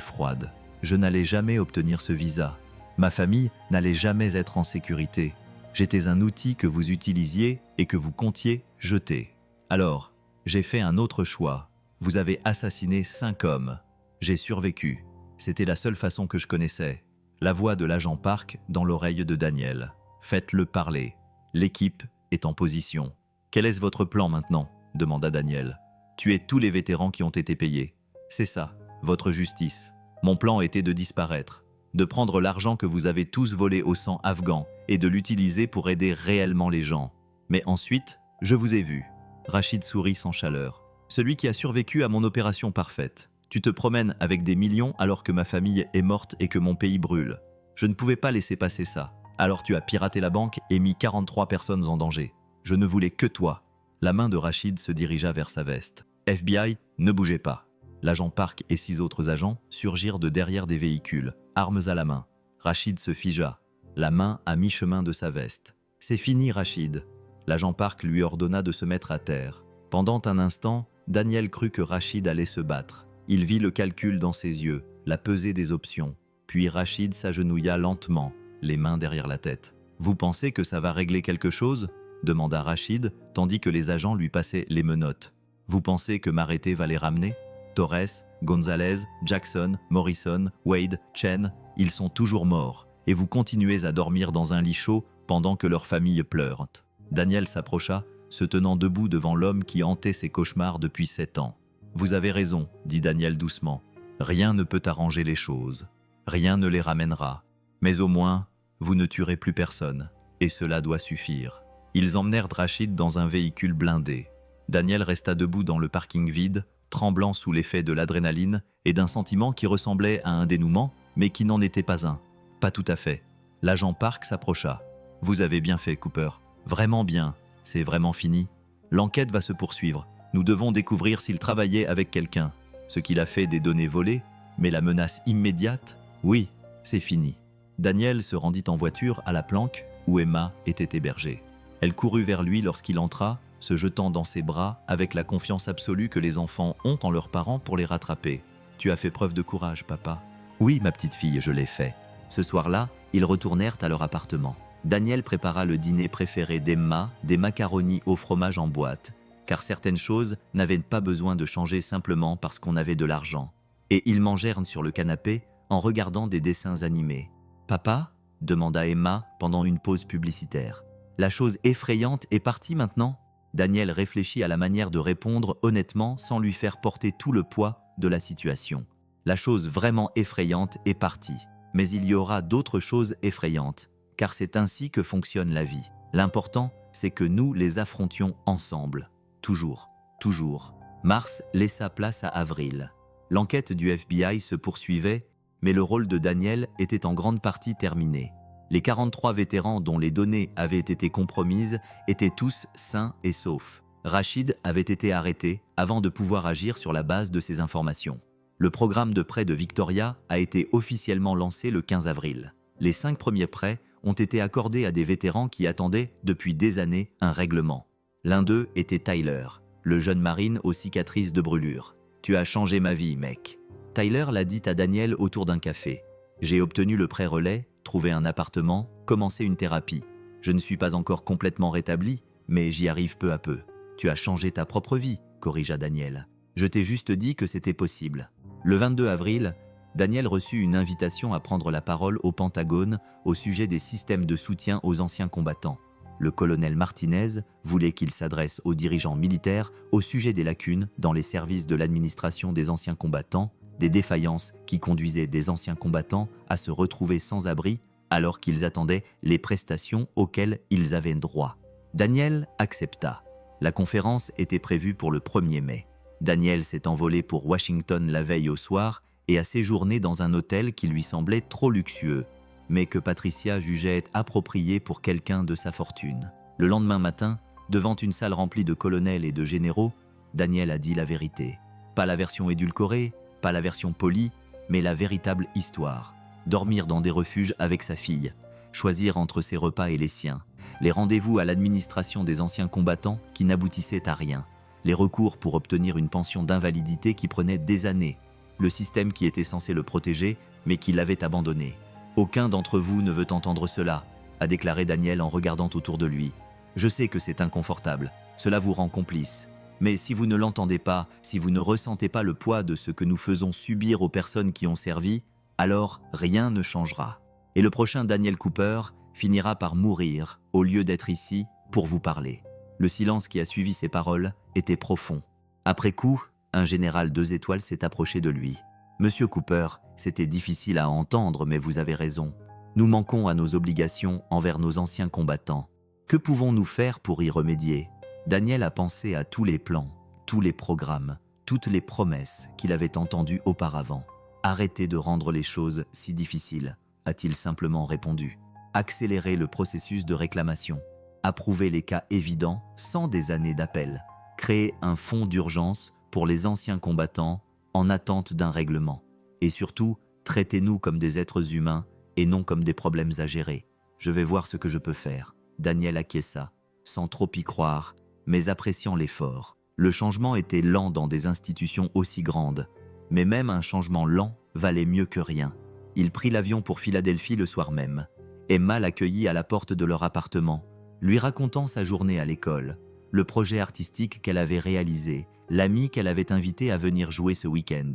froide. Je n'allais jamais obtenir ce visa. Ma famille n'allait jamais être en sécurité. J'étais un outil que vous utilisiez et que vous comptiez jeter. Alors, j'ai fait un autre choix. Vous avez assassiné 5 hommes. J'ai survécu. C'était la seule façon que je connaissais. La voix de l'agent Park dans l'oreille de Daniel. Faites-le parler. L'équipe est en position. Quel est votre plan maintenant? Demanda Daniel. Tuer tous les vétérans qui ont été payés. C'est ça, votre justice. Mon plan était de disparaître, de prendre l'argent que vous avez tous volé au sang afghan et de l'utiliser pour aider réellement les gens. Mais ensuite, je vous ai vu. Rachid sourit sans chaleur. Celui qui a survécu à mon opération parfaite. Tu te promènes avec des millions alors que ma famille est morte et que mon pays brûle. Je ne pouvais pas laisser passer ça. Alors tu as piraté la banque et mis 43 personnes en danger. Je ne voulais que toi. La main de Rachid se dirigea vers sa veste. FBI, ne bougez pas. L'agent Park et 6 autres agents surgirent de derrière des véhicules, armes à la main. Rachid se figea, la main à mi-chemin de sa veste. « C'est fini, Rachid !» L'agent Park lui ordonna de se mettre à terre. Pendant un instant, Daniel crut que Rachid allait se battre. Il vit le calcul dans ses yeux, la pesée des options. Puis Rachid s'agenouilla lentement, les mains derrière la tête. « Vous pensez que ça va régler quelque chose ?» demanda Rachid, tandis que les agents lui passaient les menottes. « Vous pensez que m'arrêter va les ramener ?» Torres, Gonzalez, Jackson, Morrison, Wade, Chen, ils sont toujours morts, et vous continuez à dormir dans un lit chaud pendant que leurs familles pleurent. Daniel s'approcha, se tenant debout devant l'homme qui hantait ses cauchemars depuis 7 ans. « Vous avez raison, dit Daniel doucement. Rien ne peut arranger les choses. Rien ne les ramènera. Mais au moins, vous ne tuerez plus personne, et cela doit suffire. » Ils emmenèrent Rachid dans un véhicule blindé. Daniel resta debout dans le parking vide, tremblant sous l'effet de l'adrénaline et d'un sentiment qui ressemblait à un dénouement, mais qui n'en était pas un. Pas tout à fait. L'agent Park s'approcha. « Vous avez bien fait, Cooper. Vraiment bien. C'est vraiment fini. L'enquête va se poursuivre. Nous devons découvrir s'il travaillait avec quelqu'un. Ce qu'il a fait des données volées, mais la menace immédiate, oui, c'est fini. » Daniel se rendit en voiture à la planque où Emma était hébergée. Elle courut vers lui lorsqu'il entra, se jetant dans ses bras avec la confiance absolue que les enfants ont en leurs parents pour les rattraper. « Tu as fait preuve de courage, papa. »« Oui, ma petite fille, je l'ai fait. » Ce soir-là, ils retournèrent à leur appartement. Daniel prépara le dîner préféré d'Emma, des macaronis au fromage en boîte, car certaines choses n'avaient pas besoin de changer simplement parce qu'on avait de l'argent. Et ils mangèrent sur le canapé en regardant des dessins animés. « Papa ?» demanda Emma pendant une pause publicitaire. « La chose effrayante est partie maintenant ?» Daniel réfléchit à la manière de répondre honnêtement sans lui faire porter tout le poids de la situation. La chose vraiment effrayante est partie, mais il y aura d'autres choses effrayantes, car c'est ainsi que fonctionne la vie. L'important, c'est que nous les affrontions ensemble. Toujours, toujours. Mars laissa place à avril. L'enquête du FBI se poursuivait, mais le rôle de Daniel était en grande partie terminé. Les 43 vétérans dont les données avaient été compromises étaient tous sains et saufs. Rachid avait été arrêté avant de pouvoir agir sur la base de ces informations. Le programme de prêt de Victoria a été officiellement lancé le 15 avril. Les 5 premiers prêts ont été accordés à des vétérans qui attendaient depuis des années un règlement. L'un d'eux était Tyler, le jeune marine aux cicatrices de brûlure. « Tu as changé ma vie, mec. » Tyler l'a dit à Daniel autour d'un café. « J'ai obtenu le prêt relais, trouvé un appartement, commencé une thérapie. Je ne suis pas encore complètement rétabli, mais j'y arrive peu à peu. »« Tu as changé ta propre vie, » corrigea Daniel. « Je t'ai juste dit que c'était possible. » Le 22 avril, Daniel reçut une invitation à prendre la parole au Pentagone au sujet des systèmes de soutien aux anciens combattants. Le colonel Martinez voulait qu'il s'adresse aux dirigeants militaires au sujet des lacunes dans les services de l'administration des anciens combattants, des défaillances qui conduisaient des anciens combattants à se retrouver sans abri alors qu'ils attendaient les prestations auxquelles ils avaient droit. Daniel accepta. La conférence était prévue pour le 1er mai. Daniel s'est envolé pour Washington la veille au soir et a séjourné dans un hôtel qui lui semblait trop luxueux, mais que Patricia jugeait approprié pour quelqu'un de sa fortune. Le lendemain matin, devant une salle remplie de colonels et de généraux, Daniel a dit la vérité. Pas la version édulcorée, pas la version polie, mais la véritable histoire. Dormir dans des refuges avec sa fille, choisir entre ses repas et les siens, les rendez-vous à l'administration des anciens combattants qui n'aboutissaient à rien, les recours pour obtenir une pension d'invalidité qui prenait des années, le système qui était censé le protéger mais qui l'avait abandonné. Aucun d'entre vous ne veut entendre cela, a déclaré Daniel en regardant autour de lui. Je sais que c'est inconfortable, cela vous rend complice. Mais si vous ne l'entendez pas, si vous ne ressentez pas le poids de ce que nous faisons subir aux personnes qui ont servi, alors rien ne changera. Et le prochain Daniel Cooper finira par mourir au lieu d'être ici pour vous parler. Le silence qui a suivi ces paroles était profond. Après coup, un général 2 étoiles s'est approché de lui. « Monsieur Cooper, c'était difficile à entendre, mais vous avez raison. Nous manquons à nos obligations envers nos anciens combattants. Que pouvons-nous faire pour y remédier ?» Daniel a pensé à tous les plans, tous les programmes, toutes les promesses qu'il avait entendues auparavant. « Arrêtez de rendre les choses si difficiles », a-t-il simplement répondu. « Accélérez le processus de réclamation. Approuvez les cas évidents sans des années d'appel. Créez un fonds d'urgence pour les anciens combattants en attente d'un règlement. Et surtout, traitez-nous comme des êtres humains et non comme des problèmes à gérer. Je vais voir ce que je peux faire. » Daniel acquiesça, sans trop y croire, mais appréciant l'effort. Le changement était lent dans des institutions aussi grandes, mais même un changement lent valait mieux que rien. Il prit l'avion pour Philadelphie le soir même. Emma l'accueillit à la porte de leur appartement, lui racontant sa journée à l'école, le projet artistique qu'elle avait réalisé, l'ami qu'elle avait invité à venir jouer ce week-end.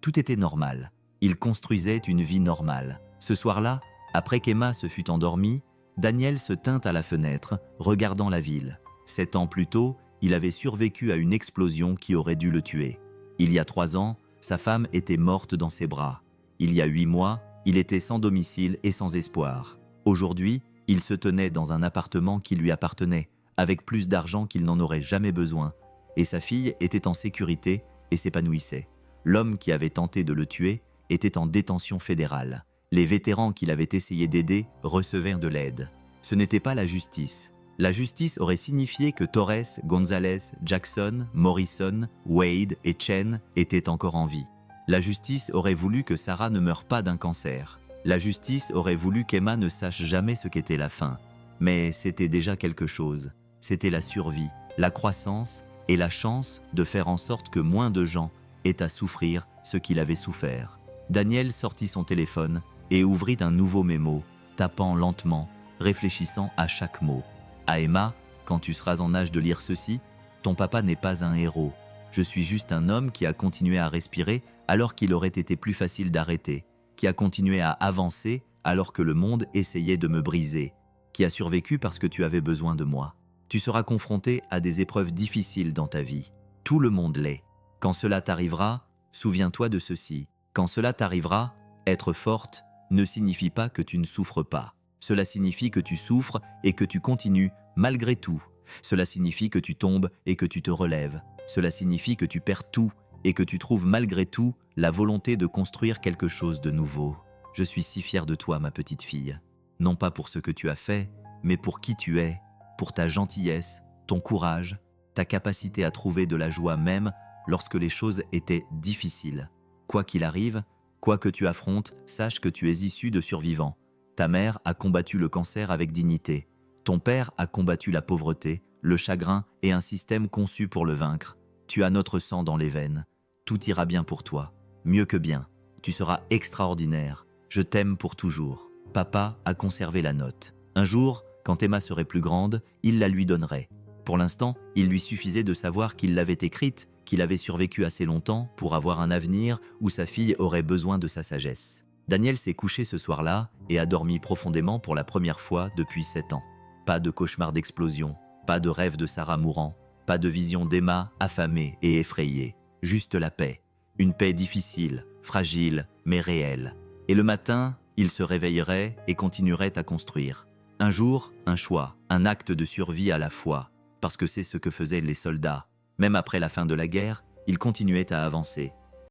Tout était normal. Ils construisaient une vie normale. Ce soir-là, après qu'Emma se fût endormie, Daniel se tint à la fenêtre, regardant la ville. 7 ans plus tôt, il avait survécu à une explosion qui aurait dû le tuer. Il y a 3 ans, sa femme était morte dans ses bras. Il y a 8 mois, il était sans domicile et sans espoir. Aujourd'hui, il se tenait dans un appartement qui lui appartenait, avec plus d'argent qu'il n'en aurait jamais besoin, et sa fille était en sécurité et s'épanouissait. L'homme qui avait tenté de le tuer était en détention fédérale. Les vétérans qu'il avait essayé d'aider recevaient de l'aide. Ce n'était pas la justice. La justice aurait signifié que Torres, Gonzalez, Jackson, Morrison, Wade et Chen étaient encore en vie. La justice aurait voulu que Sarah ne meure pas d'un cancer. La justice aurait voulu qu'Emma ne sache jamais ce qu'était la faim. Mais c'était déjà quelque chose. C'était la survie, la croissance et la chance de faire en sorte que moins de gens aient à souffrir ce qu'il avait souffert. Daniel sortit son téléphone et ouvrit un nouveau mémo, tapant lentement, réfléchissant à chaque mot. À Emma, quand tu seras en âge de lire ceci, ton papa n'est pas un héros. Je suis juste un homme qui a continué à respirer alors qu'il aurait été plus facile d'arrêter, qui a continué à avancer alors que le monde essayait de me briser, qui a survécu parce que tu avais besoin de moi. Tu seras confronté à des épreuves difficiles dans ta vie. Tout le monde l'est. Quand cela t'arrivera, souviens-toi de ceci. Quand cela t'arrivera, être forte ne signifie pas que tu ne souffres pas. Cela signifie que tu souffres et que tu continues malgré tout. Cela signifie que tu tombes et que tu te relèves. Cela signifie que tu perds tout et que tu trouves malgré tout la volonté de construire quelque chose de nouveau. Je suis si fier de toi, ma petite fille. Non pas pour ce que tu as fait, mais pour qui tu es, pour ta gentillesse, ton courage, ta capacité à trouver de la joie même lorsque les choses étaient difficiles. Quoi qu'il arrive, quoi que tu affrontes, sache que tu es issu de survivants. Ta mère a combattu le cancer avec dignité. Ton père a combattu la pauvreté, le chagrin et un système conçu pour le vaincre. Tu as notre sang dans les veines. Tout ira bien pour toi. Mieux que bien. Tu seras extraordinaire. Je t'aime pour toujours. Papa a conservé la note. Un jour, quand Emma serait plus grande, il la lui donnerait. Pour l'instant, il lui suffisait de savoir qu'il l'avait écrite, qu'il avait survécu assez longtemps pour avoir un avenir où sa fille aurait besoin de sa sagesse. Daniel s'est couché ce soir-là et a dormi profondément pour la première fois depuis 7 ans. Pas de cauchemar d'explosion, pas de rêve de Sarah mourant, pas de vision d'Emma affamée et effrayée. Juste la paix. Une paix difficile, fragile, mais réelle. Et le matin, il se réveillerait et continuerait à construire. Un jour, un choix, un acte de survie à la fois, parce que c'est ce que faisaient les soldats. Même après la fin de la guerre, ils continuaient à avancer,